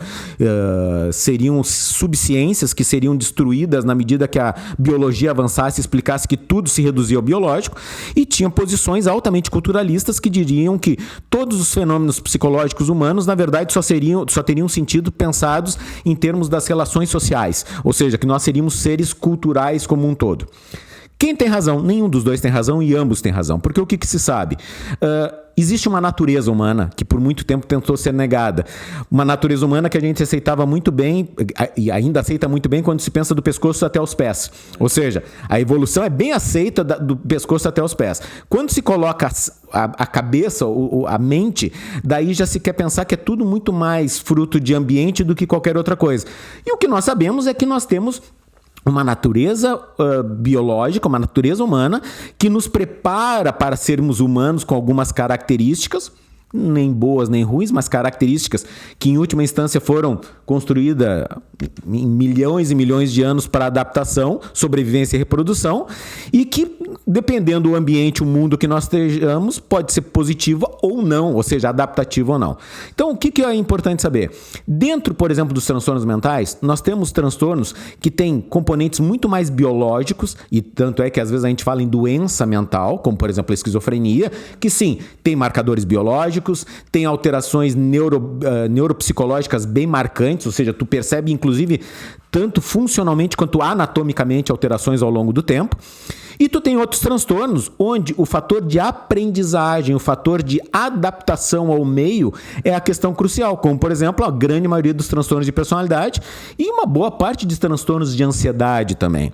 seriam subciências que seriam destruídas na medida que a biologia avançasse e explicasse que tudo se reduzia ao biológico, e tinha posições altamente culturalistas que diriam que todos os fenômenos psicológicos humanos, na verdade, só teriam sentido pensados em termos das relações sociais, ou seja, que nós seríamos seres culturais como um todo. Quem tem razão? Nenhum dos dois tem razão e ambos têm razão. Porque o que se sabe? Existe uma natureza humana que por muito tempo tentou ser negada. Uma natureza humana que a gente aceitava muito bem e ainda aceita muito bem quando se pensa do pescoço até os pés. Ou seja, a evolução é bem aceita do pescoço até os pés. Quando se coloca a cabeça, a mente, daí já se quer pensar que é tudo muito mais fruto de ambiente do que qualquer outra coisa. E o que nós sabemos é que nós temos uma natureza biológica, uma natureza humana que nos prepara para sermos humanos com algumas características, nem boas nem ruins, mas características que em última instância foram construídas em milhões e milhões de anos para adaptação, sobrevivência e reprodução, e que, dependendo do ambiente, o mundo que nós estejamos, pode ser positivo ou não, ou seja, adaptativo ou não. Então, o que é importante saber? Dentro, por exemplo, dos transtornos mentais, nós temos transtornos que têm componentes muito mais biológicos, e tanto é que às vezes a gente fala em doença mental, como por exemplo a esquizofrenia, que sim, tem marcadores biológicos, tem alterações neuropsicológicas bem marcantes, ou seja, tu percebe inclusive tanto funcionalmente quanto anatomicamente alterações ao longo do tempo. E tu tem outros transtornos onde o fator de aprendizagem, o fator de adaptação ao meio é a questão crucial, como por exemplo a grande maioria dos transtornos de personalidade e uma boa parte de transtornos de ansiedade também.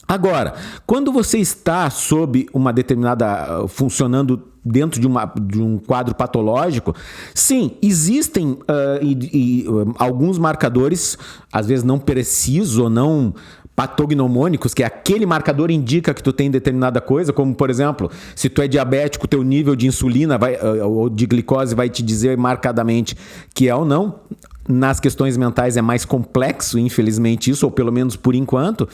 Agora, quando você está sob uma determinada, funcionando dentro de um quadro patológico, sim, existem alguns marcadores, às vezes não precisos ou não patognomônicos, que é aquele marcador indica que tu tem determinada coisa, como por exemplo, se tu é diabético, teu nível de insulina ou de glicose vai te dizer marcadamente que é ou não. Nas questões mentais é mais complexo, infelizmente isso, ou pelo menos por enquanto,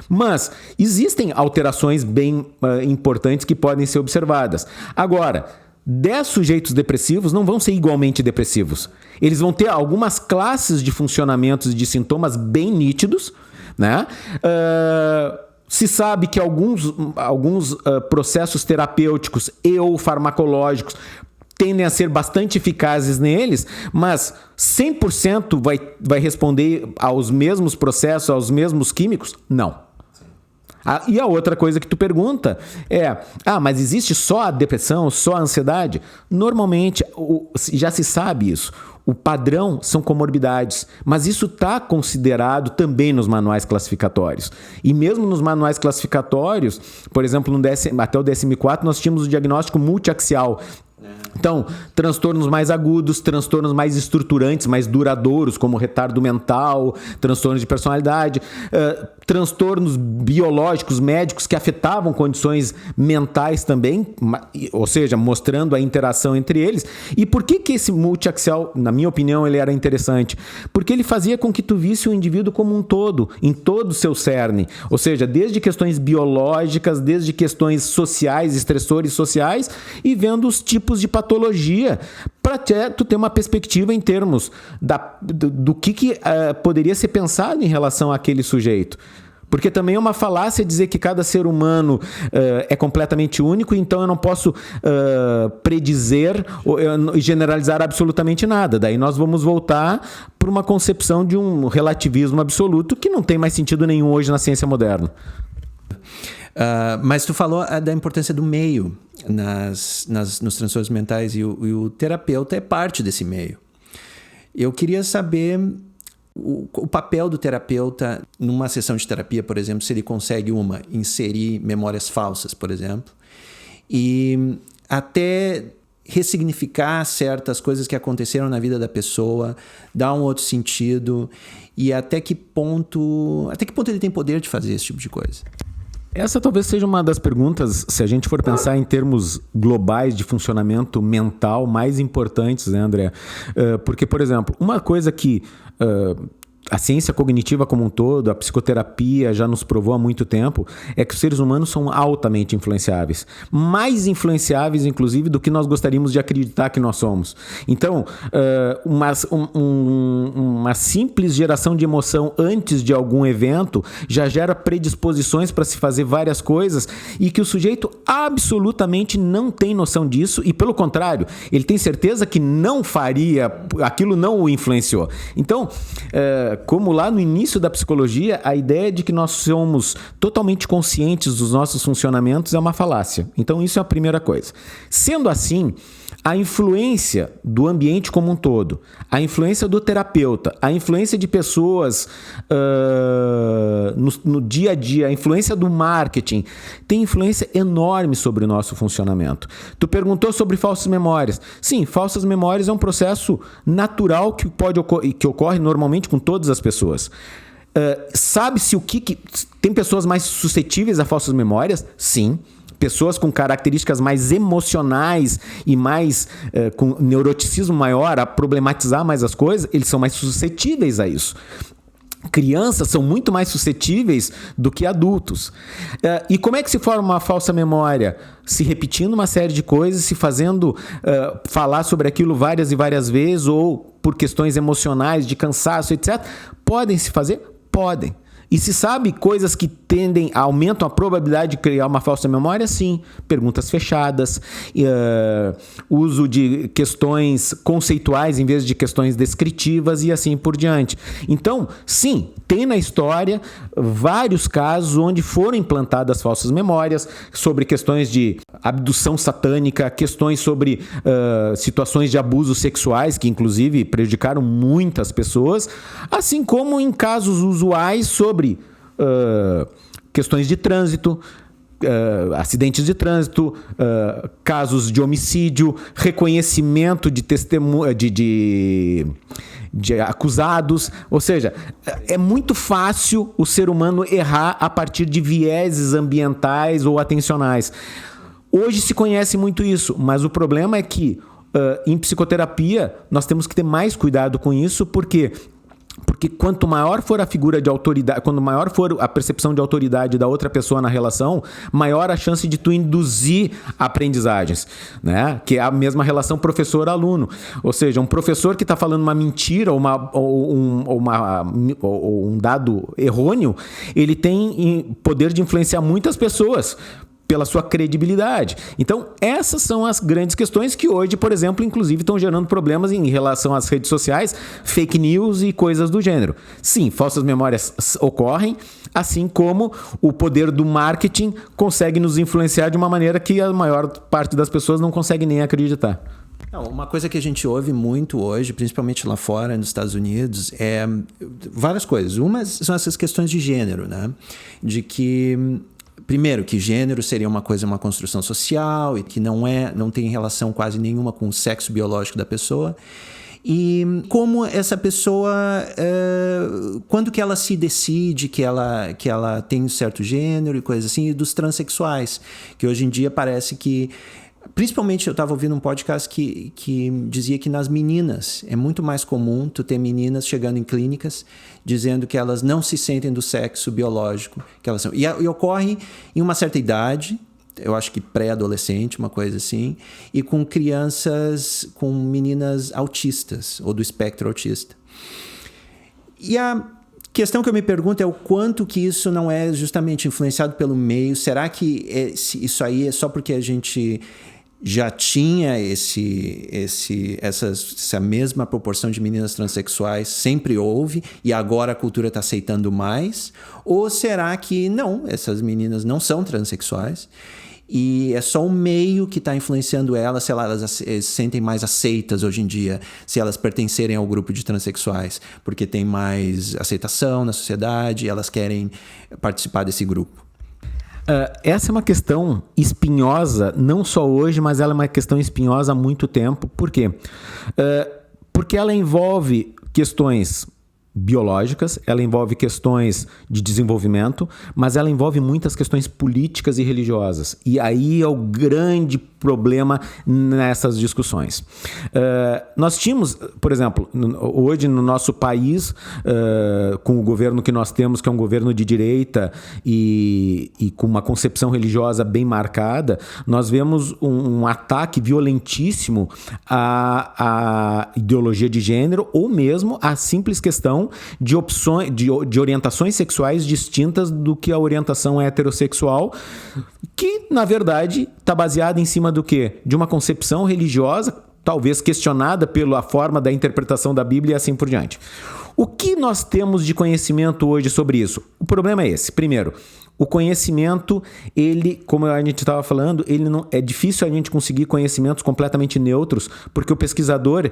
mas existem alterações bem importantes que podem ser observadas. Agora, 10 sujeitos depressivos não vão ser igualmente depressivos. Eles vão ter algumas classes de funcionamentos de sintomas bem nítidos, né? Se sabe que alguns processos terapêuticos e ou farmacológicos tendem a ser bastante eficazes neles, mas 100% vai responder aos mesmos processos, aos mesmos químicos? Não. E a outra coisa que tu pergunta é, mas existe só a depressão, só a ansiedade? Normalmente, já se sabe isso. O padrão são comorbidades, mas isso está considerado também nos manuais classificatórios. E mesmo nos manuais classificatórios, por exemplo, até o DSM-4, nós tínhamos o diagnóstico multiaxial. Então, transtornos mais agudos, transtornos mais estruturantes, mais duradouros, como retardo mental, transtornos de personalidade, transtornos biológicos, médicos que afetavam condições mentais também, ou seja, mostrando a interação entre eles. E por que esse multiaxial, na minha opinião, ele era interessante? Porque ele fazia com que tu visse o indivíduo como um todo, em todo o seu cerne. Ou seja, desde questões biológicas, desde questões sociais, estressores sociais, e vendo os tipos de patologia, para tu ter uma perspectiva em termos do que poderia ser pensado em relação àquele sujeito. Porque também é uma falácia dizer que cada ser humano é completamente único, então eu não posso predizer e generalizar absolutamente nada. Daí nós vamos voltar para uma concepção de um relativismo absoluto que não tem mais sentido nenhum hoje na ciência moderna. Mas tu falou da importância do meio nos transtornos mentais e o terapeuta é parte desse meio. Eu queria saber o papel do terapeuta numa sessão de terapia, por exemplo, se ele consegue inserir memórias falsas, por exemplo, e até ressignificar certas coisas que aconteceram na vida da pessoa, dar um outro sentido, e até que ponto ele tem poder de fazer esse tipo de coisa. Essa talvez seja uma das perguntas, se a gente for pensar em termos globais de funcionamento mental, mais importantes, né, André? Porque, por exemplo, uma coisa que a ciência cognitiva como um todo, a psicoterapia já nos provou há muito tempo, é que os seres humanos são altamente influenciáveis. Mais inclusive, do que nós gostaríamos de acreditar que nós somos. Então, uma simples geração de emoção antes de algum evento já gera predisposições para se fazer várias coisas e que o sujeito absolutamente não tem noção disso e, pelo contrário, ele tem certeza que não faria, aquilo não o influenciou. Então, como lá no início da psicologia, a ideia de que nós somos totalmente conscientes dos nossos funcionamentos é uma falácia. Então, isso é a primeira coisa. Sendo assim, a influência do ambiente como um todo, a influência do terapeuta, a influência de pessoas no dia a dia, a influência do marketing, tem influência enorme sobre o nosso funcionamento. Tu perguntou sobre falsas memórias. Sim, falsas memórias é um processo natural que ocorre normalmente com todas as pessoas. Sabe-se o que... Tem pessoas mais suscetíveis a falsas memórias? Sim. Pessoas com características mais emocionais e mais com neuroticismo maior, a problematizar mais as coisas, eles são mais suscetíveis a isso. Crianças são muito mais suscetíveis do que adultos. E como é que se forma uma falsa memória? Se repetindo uma série de coisas, se fazendo falar sobre aquilo várias e várias vezes, ou por questões emocionais, de cansaço, etc. Podem se fazer? Podem. E se sabe coisas que aumentam a probabilidade de criar uma falsa memória? Sim. Perguntas fechadas, uso de questões conceituais em vez de questões descritivas e assim por diante. Então, sim, tem na história vários casos onde foram implantadas falsas memórias sobre questões de abdução satânica, questões sobre situações de abusos sexuais que inclusive prejudicaram muitas pessoas, assim como em casos usuais sobre questões de trânsito, acidentes de trânsito, casos de homicídio, reconhecimento de de acusados. Ou seja, é muito fácil o ser humano errar a partir de vieses ambientais ou atencionais. Hoje se conhece muito isso, mas o problema é que em psicoterapia nós temos que ter mais cuidado com isso, porque quanto maior for a figura de autoridade, quanto maior for a percepção de autoridade da outra pessoa na relação, maior a chance de tu induzir aprendizagens, né? Que é a mesma relação professor-aluno. Ou seja, um professor que está falando uma mentira ou um dado errôneo, ele tem poder de influenciar muitas pessoas pela sua credibilidade. Então, essas são as grandes questões que hoje, por exemplo, inclusive estão gerando problemas em relação às redes sociais, fake news e coisas do gênero. Sim, falsas memórias ocorrem, assim como o poder do marketing consegue nos influenciar de uma maneira que a maior parte das pessoas não consegue nem acreditar. Uma coisa que a gente ouve muito hoje, principalmente lá fora, nos Estados Unidos, é várias coisas. Uma são essas questões de gênero, né? De que... Primeiro, que gênero seria uma construção social e que não tem relação quase nenhuma com o sexo biológico da pessoa. E como essa pessoa, quando que ela se decide que ela tem um certo gênero e coisas assim, e dos transexuais, que hoje em dia parece que... Principalmente, eu estava ouvindo um podcast que dizia que nas meninas é muito mais comum tu ter meninas chegando em clínicas dizendo que elas não se sentem do sexo biológico que elas são. E ocorre em uma certa idade, eu acho que pré-adolescente, uma coisa assim, e com meninas autistas ou do espectro autista. E a questão que eu me pergunto é o quanto que isso não é justamente influenciado pelo meio. Será que isso aí é só porque a gente já tinha essa mesma proporção de meninas transexuais, sempre houve, e agora a cultura está aceitando mais? Ou será que não, essas meninas não são transexuais e é só o meio que está influenciando elas, se elas se sentem mais aceitas hoje em dia, se elas pertencerem ao grupo de transexuais, porque tem mais aceitação na sociedade e elas querem participar desse grupo? Essa é uma questão espinhosa, não só hoje, mas ela é uma questão espinhosa há muito tempo. Por quê? Porque ela envolve questões biológicas, ela envolve questões de desenvolvimento, mas ela envolve muitas questões políticas e religiosas. E aí é o grande problema nessas discussões. Nós tínhamos, por exemplo, hoje no nosso país, com o governo que nós temos, que é um governo de direita e com uma concepção religiosa bem marcada, nós vemos um ataque violentíssimo à ideologia de gênero ou mesmo à simples questão de opções, de orientações sexuais distintas do que a orientação heterossexual, que, na verdade, está baseada em cima do quê? De uma concepção religiosa, talvez questionada pela forma da interpretação da Bíblia e assim por diante. O que nós temos de conhecimento hoje sobre isso? O problema é esse. Primeiro, o conhecimento, ele, como a gente estava falando, ele não, é difícil a gente conseguir conhecimentos completamente neutros, porque o pesquisador,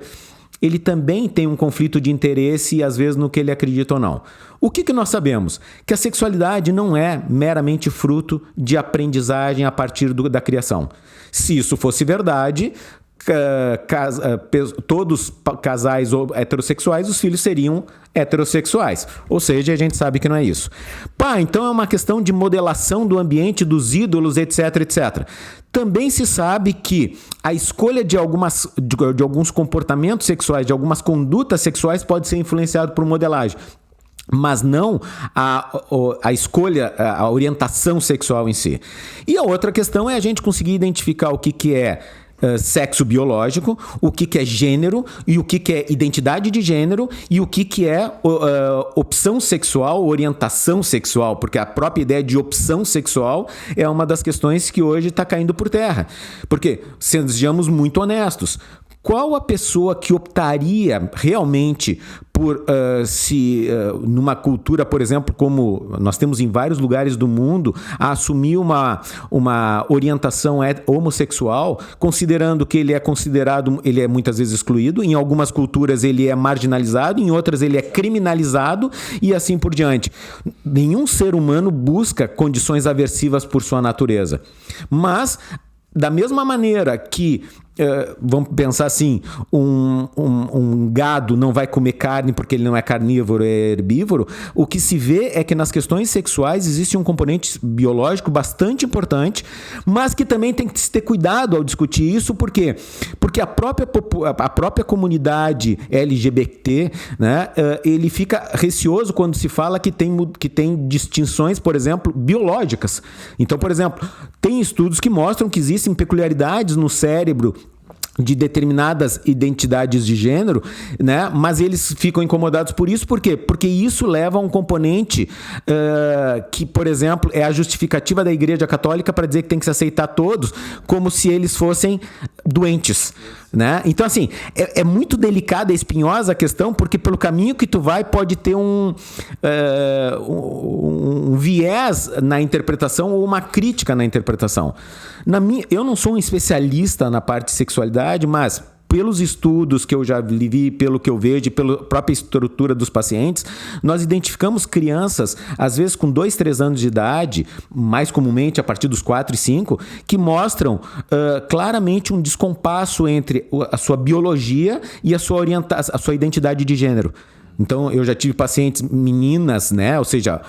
ele também tem um conflito de interesse, às vezes, no que ele acredita ou não. O que nós sabemos? Que a sexualidade não é meramente fruto de aprendizagem a partir da criação. Se isso fosse verdade, todos casais heterossexuais, os filhos seriam heterossexuais. Ou seja, a gente sabe que não é isso. Então é uma questão de modelação do ambiente, dos ídolos, etc, etc. Também se sabe que a escolha de alguns comportamentos sexuais, de algumas condutas sexuais, pode ser influenciado por modelagem, mas não a escolha, a orientação sexual em si. E a outra questão é a gente conseguir identificar o que é sexo biológico, o que é gênero e o que é identidade de gênero e o que é opção sexual, orientação sexual, porque a própria ideia de opção sexual é uma das questões que hoje está caindo por terra. Porque, sejamos muito honestos, qual a pessoa que optaria realmente por numa cultura, por exemplo, como nós temos em vários lugares do mundo, a assumir uma orientação homossexual, considerando que ele é muitas vezes excluído, em algumas culturas ele é marginalizado, em outras ele é criminalizado e assim por diante. Nenhum ser humano busca condições aversivas por sua natureza. Mas, da mesma maneira que vamos pensar assim, um gado não vai comer carne porque ele não é carnívoro, é herbívoro, o que se vê é que nas questões sexuais existe um componente biológico bastante importante, mas que também tem que se ter cuidado ao discutir isso. Por quê? Porque a própria comunidade LGBT, né, ele fica receoso quando se fala que tem distinções, por exemplo, biológicas. Então, por exemplo, tem estudos que mostram que existem peculiaridades no cérebro de determinadas identidades de gênero, né? Mas eles ficam incomodados por isso. Por quê? Porque isso leva a um componente que, por exemplo, é a justificativa da Igreja Católica para dizer que tem que se aceitar todos como se eles fossem doentes, né? Então, assim, é muito delicada e espinhosa a questão, porque pelo caminho que tu vai pode ter um viés na interpretação ou uma crítica na interpretação. Eu não sou um especialista na parte de sexualidade, mas pelos estudos que eu já vi, pelo que eu vejo, pela própria estrutura dos pacientes, nós identificamos crianças, às vezes com 2, 3 anos de idade, mais comumente a partir dos 4 e 5, que mostram claramente um descompasso entre a sua biologia e a sua identidade de gênero. Então, eu já tive pacientes meninas, né? Ou seja,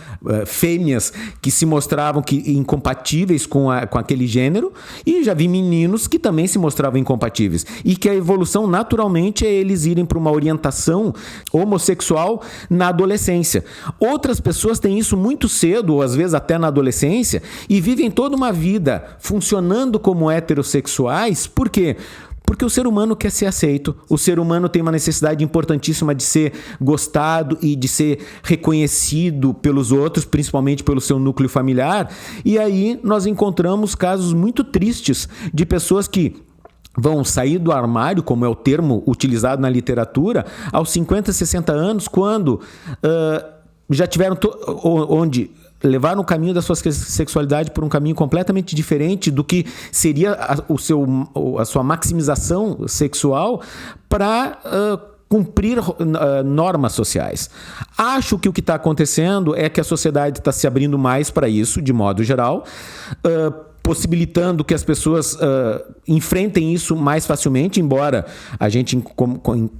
fêmeas que se mostravam incompatíveis com aquele gênero, e já vi meninos que também se mostravam incompatíveis. E que a evolução, naturalmente, é eles irem para uma orientação homossexual na adolescência. Outras pessoas têm isso muito cedo, ou às vezes até na adolescência, e vivem toda uma vida funcionando como heterossexuais. Por quê? Porque o ser humano quer ser aceito, o ser humano tem uma necessidade importantíssima de ser gostado e de ser reconhecido pelos outros, principalmente pelo seu núcleo familiar. E aí nós encontramos casos muito tristes de pessoas que vão sair do armário, como é o termo utilizado na literatura, aos 50, 60 anos, quando já tiveram onde levaram o caminho da sua sexualidade por um caminho completamente diferente do que seria a sua maximização sexual, para cumprir normas sociais. Acho que o que está acontecendo é que a sociedade está se abrindo mais para isso, de modo geral, possibilitando que as pessoas enfrentem isso mais facilmente, embora a gente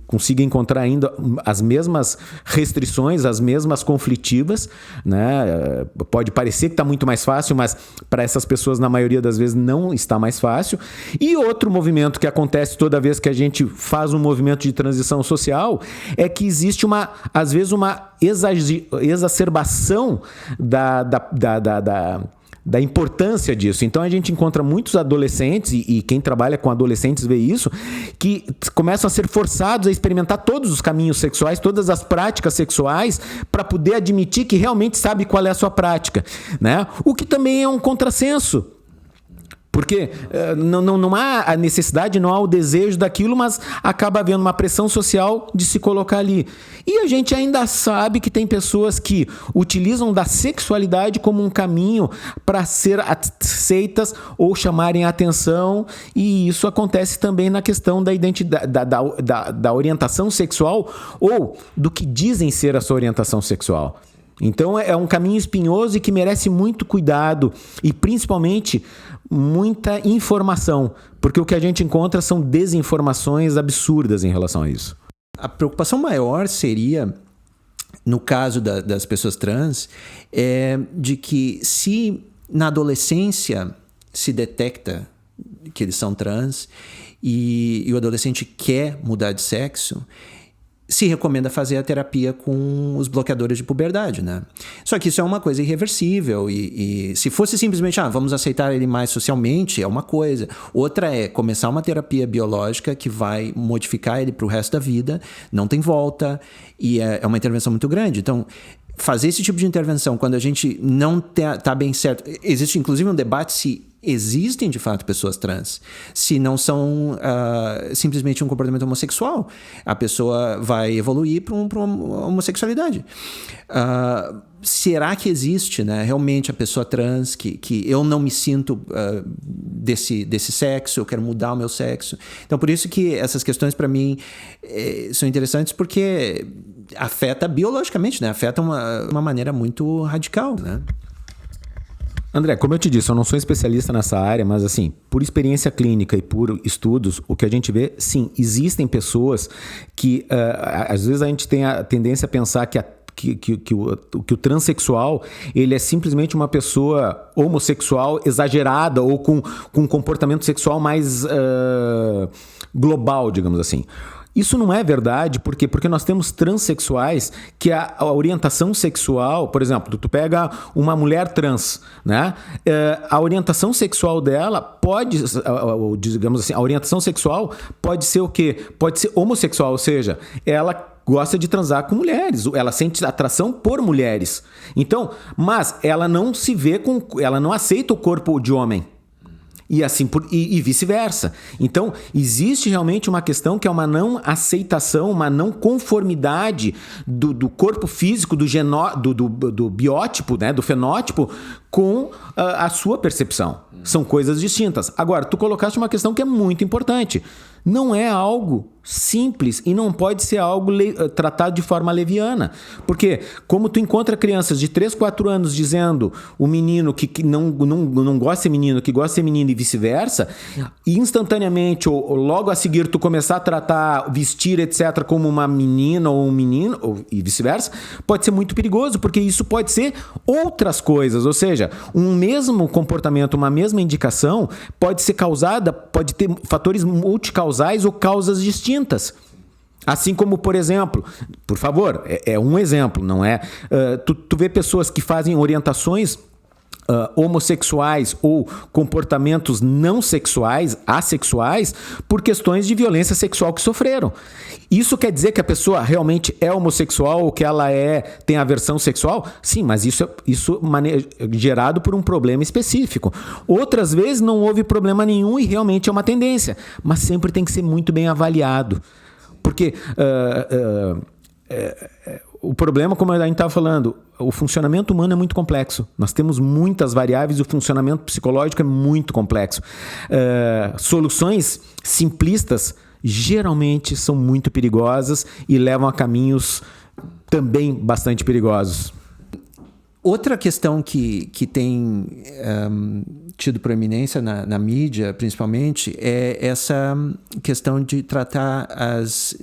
consiga encontrar ainda as mesmas restrições, as mesmas conflitivas, né? Pode parecer que está muito mais fácil, mas para essas pessoas, na maioria das vezes, não está mais fácil. E outro movimento que acontece toda vez que a gente faz um movimento de transição social é que existe, às vezes, uma exacerbação da importância disso. Então a gente encontra muitos adolescentes, e quem trabalha com adolescentes vê isso, que começam a ser forçados a experimentar todos os caminhos sexuais, todas as práticas sexuais, para poder admitir que realmente sabe qual é a sua prática, né? O que também é um contrassenso. Porque não há a necessidade, não há o desejo daquilo, mas acaba havendo uma pressão social de se colocar ali. E a gente ainda sabe que tem pessoas que utilizam da sexualidade como um caminho para ser aceitas ou chamarem a atenção, e isso acontece também na questão da identidade, da orientação sexual, ou do que dizem ser a sua orientação sexual. Então é um caminho espinhoso e que merece muito cuidado e principalmente muita informação, porque o que a gente encontra são desinformações absurdas em relação a isso. A preocupação maior seria, no caso das pessoas trans, de que se na adolescência se detecta que eles são trans e o adolescente quer mudar de sexo, se recomenda fazer a terapia com os bloqueadores de puberdade, né? Só que isso é uma coisa irreversível e se fosse simplesmente, vamos aceitar ele mais socialmente, é uma coisa. Outra é começar uma terapia biológica que vai modificar ele para o resto da vida, não tem volta, e é uma intervenção muito grande. Então, fazer esse tipo de intervenção quando a gente não tá bem certo... Existe inclusive um debate se existem de fato pessoas trans, se não são simplesmente um comportamento homossexual. A pessoa vai evoluir para uma homossexualidade. Será que existe, né, realmente a pessoa trans que eu não me sinto desse sexo, eu quero mudar o meu sexo? Então, por isso que essas questões, para mim, são interessantes, porque afeta biologicamente, né? Afeta uma maneira muito radical, né? André, como eu te disse, eu não sou especialista nessa área, mas assim, por experiência clínica e por estudos, o que a gente vê, sim, existem pessoas que, às vezes a gente tem a tendência a pensar que o transexual, ele é simplesmente uma pessoa homossexual exagerada ou com um comportamento sexual mais global, digamos assim. Isso não é verdade, por quê? Porque nós temos transexuais que a orientação sexual, por exemplo, tu pega uma mulher trans, né? A orientação sexual dela pode, digamos assim, a orientação sexual pode ser o quê? Pode ser homossexual, ou seja, ela gosta de transar com mulheres, ela sente atração por mulheres. Então, mas ela não se vê ela não aceita o corpo de homem. E assim e vice-versa. Então, existe realmente uma questão que é uma não aceitação, uma não conformidade do corpo físico, do biótipo, né, do fenótipo, com a sua percepção. São coisas distintas. Agora, tu colocaste uma questão que é muito importante. Não é algo simples e não pode ser algo tratado de forma leviana. Porque como tu encontra crianças de 3, 4 anos dizendo o menino que não gosta de ser menino, que gosta de ser menino e vice-versa, e instantaneamente ou logo a seguir tu começar a tratar, vestir, etc., como uma menina ou um menino, e vice-versa, pode ser muito perigoso, porque isso pode ser outras coisas. Ou seja, um mesmo comportamento, uma mesma indicação pode ser causada, pode ter fatores multicausais ou causas distintas. Assim como, por exemplo, por favor, é um exemplo, não é? Tu vê pessoas que fazem orientações homossexuais ou comportamentos não sexuais, assexuais, por questões de violência sexual que sofreram. Isso quer dizer que a pessoa realmente é homossexual ou que ela tem aversão sexual? Sim, mas isso é gerado por um problema específico. Outras vezes não houve problema nenhum e realmente é uma tendência, mas sempre tem que ser muito bem avaliado. Porque o problema, como a gente estava falando, o funcionamento humano é muito complexo. Nós temos muitas variáveis e o funcionamento psicológico é muito complexo. Soluções simplistas geralmente são muito perigosas e levam a caminhos também bastante perigosos. Outra questão que tem tido proeminência na mídia, principalmente, é essa questão de tratar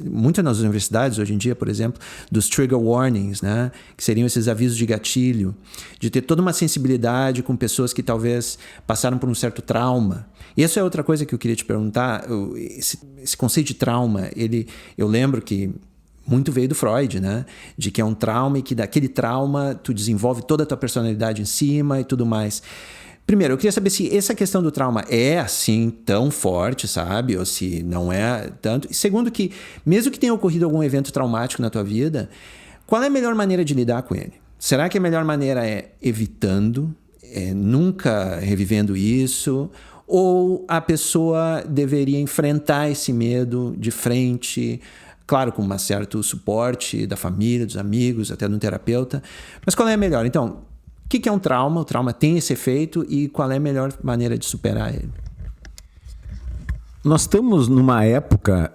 muitas nas universidades, hoje em dia, por exemplo, dos trigger warnings, né? Que seriam esses avisos de gatilho, de ter toda uma sensibilidade com pessoas que talvez passaram por um certo trauma. E essa é outra coisa que eu queria te perguntar. Esse conceito de trauma, eu lembro que muito veio do Freud, né? De que é um trauma e que daquele trauma tu desenvolve toda a tua personalidade em cima e tudo mais. Primeiro, eu queria saber se essa questão do trauma é assim tão forte, sabe? Ou se não é tanto. E segundo, que mesmo que tenha ocorrido algum evento traumático na tua vida, qual é a melhor maneira de lidar com ele? Será que a melhor maneira é evitando, nunca revivendo isso? Ou a pessoa deveria enfrentar esse medo de frente, claro, com um certo suporte da família, dos amigos, até de um terapeuta. Mas qual é a melhor? Então, o que é um trauma? O trauma tem esse efeito e qual é a melhor maneira de superar ele? Nós estamos numa época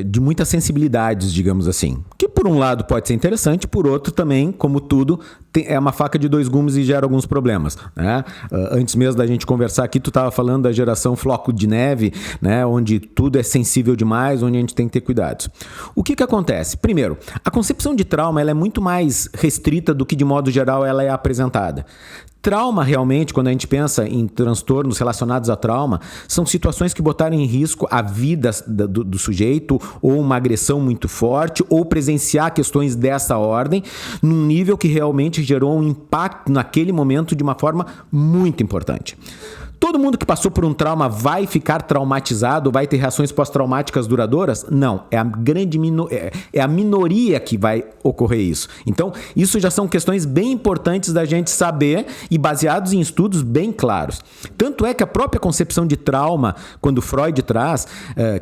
de muitas sensibilidades, digamos assim. Que por um lado pode ser interessante, por outro também, como tudo, é uma faca de dois gumes e gera alguns problemas, né? Antes mesmo da gente conversar aqui, tu estava falando da geração floco de neve, né? Onde tudo é sensível demais, onde a gente tem que ter cuidados. O que acontece? Primeiro, a concepção de trauma ela é muito mais restrita do que de modo geral ela é apresentada. Trauma, realmente, quando a gente pensa em transtornos relacionados a trauma, são situações que botaram em risco a vida do sujeito, ou uma agressão muito forte, ou presenciar questões dessa ordem, num nível que realmente gerou um impacto naquele momento de uma forma muito importante. Todo mundo que passou por um trauma vai ficar traumatizado, vai ter reações pós-traumáticas duradouras? Não, é a minoria que vai ocorrer isso. Então, isso já são questões bem importantes da gente saber e baseados em estudos bem claros. Tanto é que a própria concepção de trauma, quando Freud traz,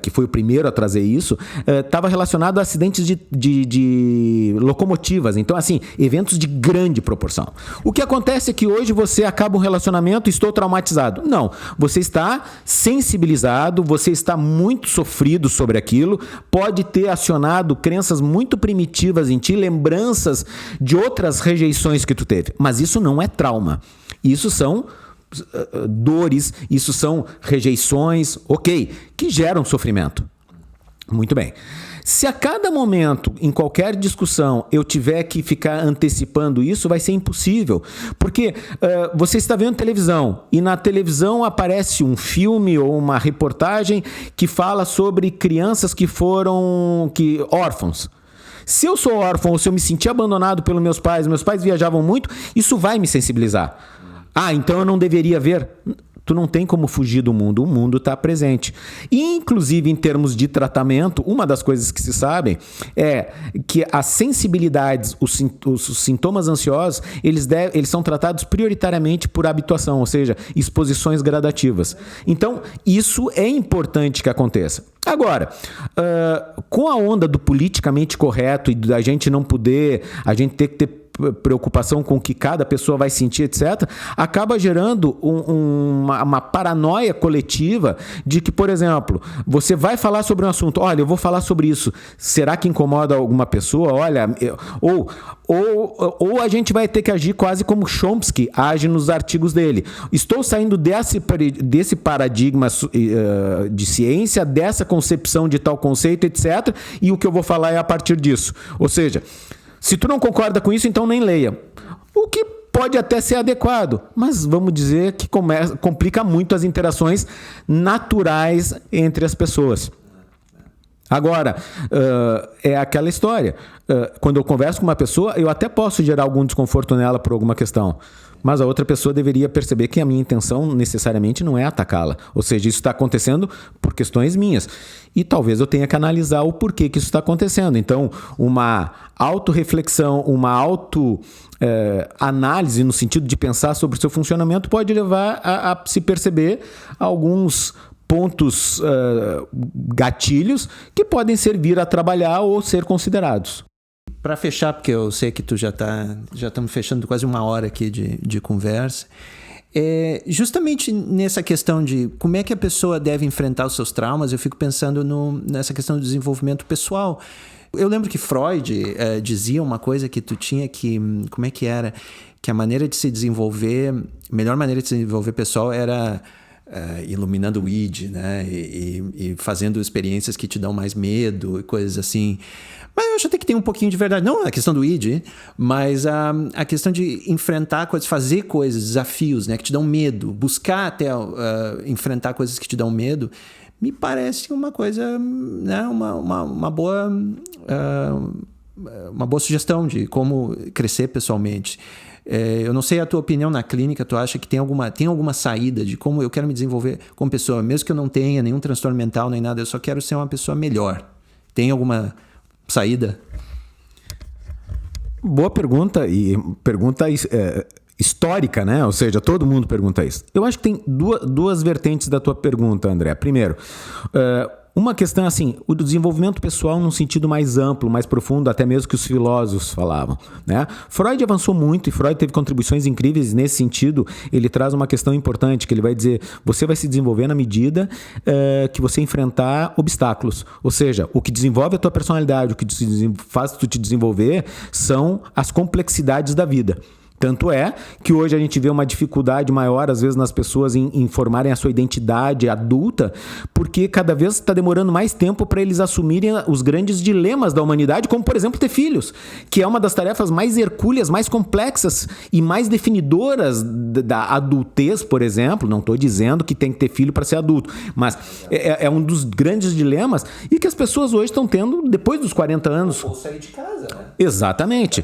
que foi o primeiro a trazer isso, estava relacionado a acidentes de locomotivas. Então, assim, eventos de grande proporção. O que acontece é que hoje você acaba um relacionamento e estou traumatizado. Não, você está sensibilizado, você está muito sofrido sobre aquilo, pode ter acionado crenças muito primitivas em ti, lembranças de outras rejeições que tu teve, mas isso não é trauma, isso são dores, isso são rejeições, ok, que geram sofrimento. Muito bem. Se a cada momento, em qualquer discussão, eu tiver que ficar antecipando isso, vai ser impossível. Porque você está vendo televisão e na televisão aparece um filme ou uma reportagem que fala sobre crianças que foram órfãos. Se eu sou órfão ou se eu me senti abandonado pelos meus pais viajavam muito, isso vai me sensibilizar. Ah, então eu não deveria ver... Tu não tem como fugir do mundo, o mundo está presente. E, inclusive, em termos de tratamento, uma das coisas que se sabe é que as sensibilidades, os sintomas ansiosos, eles são tratados prioritariamente por habituação, ou seja, exposições gradativas. Então, isso é importante que aconteça. Agora, com a onda do politicamente correto e da gente não poder, a gente ter que ter preocupação com o que cada pessoa vai sentir, etc., acaba gerando uma paranoia coletiva de que, por exemplo, você vai falar sobre um assunto, olha, eu vou falar sobre isso, será que incomoda alguma pessoa? Olha, ou a gente vai ter que agir quase como Chomsky age nos artigos dele. Estou saindo desse paradigma de ciência, dessa concepção de tal conceito, etc., e o que eu vou falar é a partir disso. Ou seja, se tu não concorda com isso, então nem leia. O que pode até ser adequado, mas vamos dizer que complica muito as interações naturais entre as pessoas. Agora, é aquela história. Quando eu converso com uma pessoa, eu até posso gerar algum desconforto nela por alguma questão. Mas a outra pessoa deveria perceber que a minha intenção necessariamente não é atacá-la. Ou seja, isso está acontecendo por questões minhas. E talvez eu tenha que analisar o porquê que isso está acontecendo. Então, uma autorreflexão, uma autoanálise no sentido de pensar sobre o seu funcionamento pode levar a se perceber alguns pontos, gatilhos, que podem servir a trabalhar ou ser considerados. Para fechar, porque eu sei que tu já estamos fechando quase uma hora aqui de conversa, Justamente nessa questão de como é que a pessoa deve enfrentar os seus traumas, eu fico pensando nessa questão do desenvolvimento pessoal. Eu lembro que Freud dizia uma coisa que tu tinha que... Como é que era? Que a maneira de se desenvolver... A melhor maneira de se desenvolver pessoal era iluminando o id, né? E fazendo experiências que te dão mais medo e coisas assim. Mas eu acho até que tem um pouquinho de verdade. Não a questão do id, mas a questão de enfrentar coisas, fazer coisas, desafios, né? Que te dão medo. Buscar até enfrentar coisas que te dão medo. Me parece uma coisa, né, uma boa sugestão de como crescer pessoalmente. Eu não sei a tua opinião na clínica, tu acha que tem alguma saída de como eu quero me desenvolver como pessoa, mesmo que eu não tenha nenhum transtorno mental nem nada, eu só quero ser uma pessoa melhor. Tem alguma saída? Boa pergunta, e pergunta histórica, né? Ou seja, todo mundo pergunta isso. Eu acho que tem duas vertentes da tua pergunta, André. Primeiro, uma questão assim, o desenvolvimento pessoal num sentido mais amplo, mais profundo, até mesmo que os filósofos falavam, né? Freud avançou muito e Freud teve contribuições incríveis nesse sentido. Ele traz uma questão importante, que ele vai dizer, você vai se desenvolver na medida que você enfrentar obstáculos. Ou seja, o que desenvolve a tua personalidade, o que faz tu te desenvolver são as complexidades da vida. Tanto é que hoje a gente vê uma dificuldade maior, às vezes, nas pessoas em formarem a sua identidade adulta, porque cada vez está demorando mais tempo para eles assumirem os grandes dilemas da humanidade, como, por exemplo, ter filhos, que é uma das tarefas mais hercúleas, mais complexas e mais definidoras da adultez, por exemplo. Não estou dizendo que tem que ter filho para ser adulto, mas é um dos grandes dilemas e que as pessoas hoje estão tendo depois dos 40 anos. Ou sair de casa, né? Exatamente.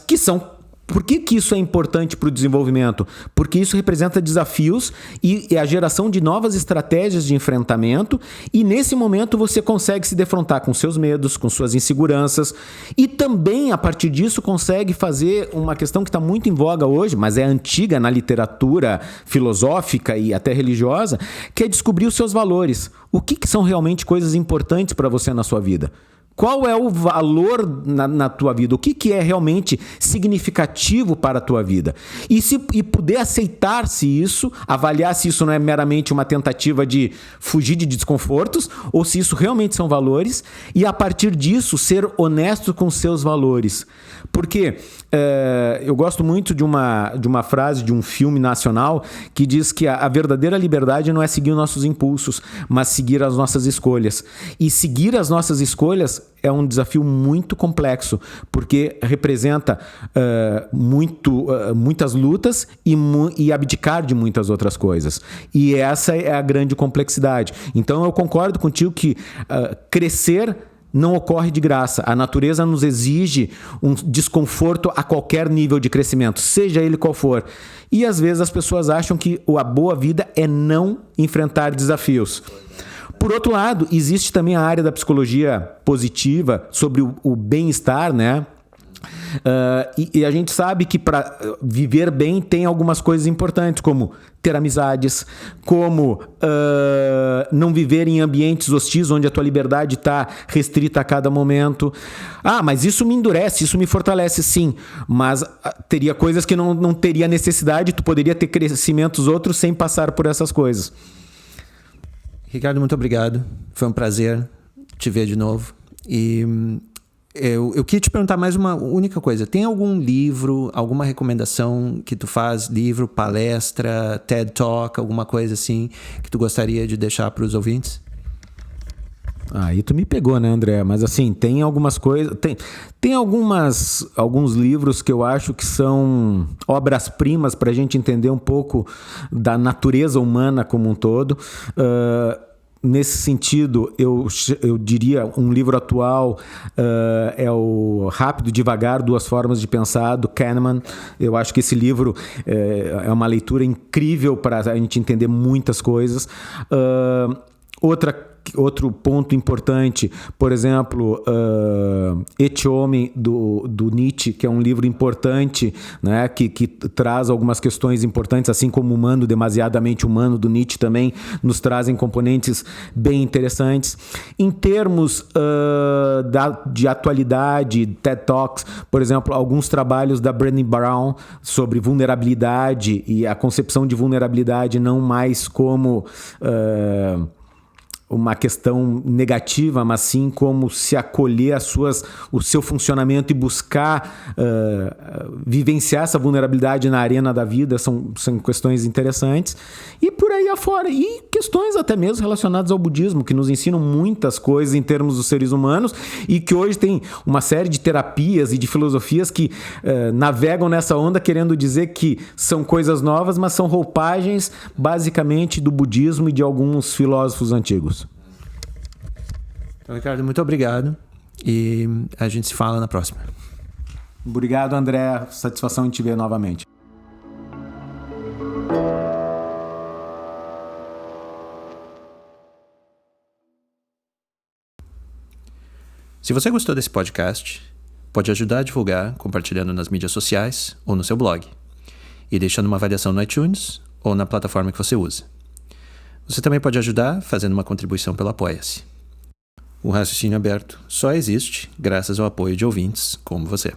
Que são... Por que isso é importante para o desenvolvimento? Porque isso representa desafios e a geração de novas estratégias de enfrentamento, e nesse momento você consegue se defrontar com seus medos, com suas inseguranças, e também a partir disso consegue fazer uma questão que está muito em voga hoje, mas é antiga na literatura filosófica e até religiosa, que é descobrir os seus valores. O que são realmente coisas importantes para você na sua vida? Qual é o valor na tua vida? O que é realmente significativo para a tua vida? E poder aceitar-se isso, avaliar se isso não é meramente uma tentativa de fugir de desconfortos, ou se isso realmente são valores, e a partir disso ser honesto com seus valores. Porque eu gosto muito de uma frase de um filme nacional que diz que a verdadeira liberdade não é seguir os nossos impulsos, mas seguir as nossas escolhas. E seguir as nossas escolhas é um desafio muito complexo, porque representa muitas lutas e abdicar de muitas outras coisas. E essa é a grande complexidade. Então eu concordo contigo que crescer não ocorre de graça. A natureza nos exige um desconforto a qualquer nível de crescimento, seja ele qual for. E às vezes as pessoas acham que a boa vida é não enfrentar desafios. Por outro lado, existe também a área da psicologia positiva sobre o bem-estar, né? E a gente sabe que para viver bem tem algumas coisas importantes, como ter amizades, como não viver em ambientes hostis onde a tua liberdade está restrita a cada momento. Mas isso me endurece, isso me fortalece, sim, mas teria coisas que não teria necessidade, tu poderia ter crescimentos outros sem passar por essas coisas. Ricardo, muito obrigado. Foi um prazer te ver de novo. E eu queria te perguntar mais uma única coisa. Tem algum livro, alguma recomendação que tu faz? Livro, palestra, TED Talk, alguma coisa assim que tu gostaria de deixar para os ouvintes? Aí tu me pegou, né, André? Mas assim, tem algumas coisas... Tem alguns livros que eu acho que são obras-primas para a gente entender um pouco da natureza humana como um todo. Nesse sentido, eu diria, um livro atual é o Rápido e Devagar, Duas Formas de Pensar, do Kahneman. Eu acho que esse livro é uma leitura incrível para a gente entender muitas coisas. Outra outro ponto importante, por exemplo, Et Homem, do Nietzsche, que é um livro importante, né, que traz algumas questões importantes, assim como Humano, Demasiadamente Humano, do Nietzsche, também nos trazem componentes bem interessantes. Em termos de atualidade, TED Talks, por exemplo, alguns trabalhos da Brené Brown sobre vulnerabilidade e a concepção de vulnerabilidade não mais como uma questão negativa, mas sim como se acolher o seu funcionamento e buscar vivenciar essa vulnerabilidade na arena da vida, são questões interessantes. E por aí afora. E questões até mesmo relacionadas ao budismo, que nos ensinam muitas coisas em termos dos seres humanos e que hoje tem uma série de terapias e de filosofias que navegam nessa onda querendo dizer que são coisas novas, mas são roupagens basicamente do budismo e de alguns filósofos antigos. Então, Ricardo, muito obrigado e a gente se fala na próxima. Obrigado, André. Satisfação em te ver novamente. Se você gostou desse podcast, pode ajudar a divulgar compartilhando nas mídias sociais ou no seu blog e deixando uma avaliação no iTunes ou na plataforma que você usa. Você também pode ajudar fazendo uma contribuição pelo Apoia-se. O Raciocínio Aberto só existe graças ao apoio de ouvintes como você.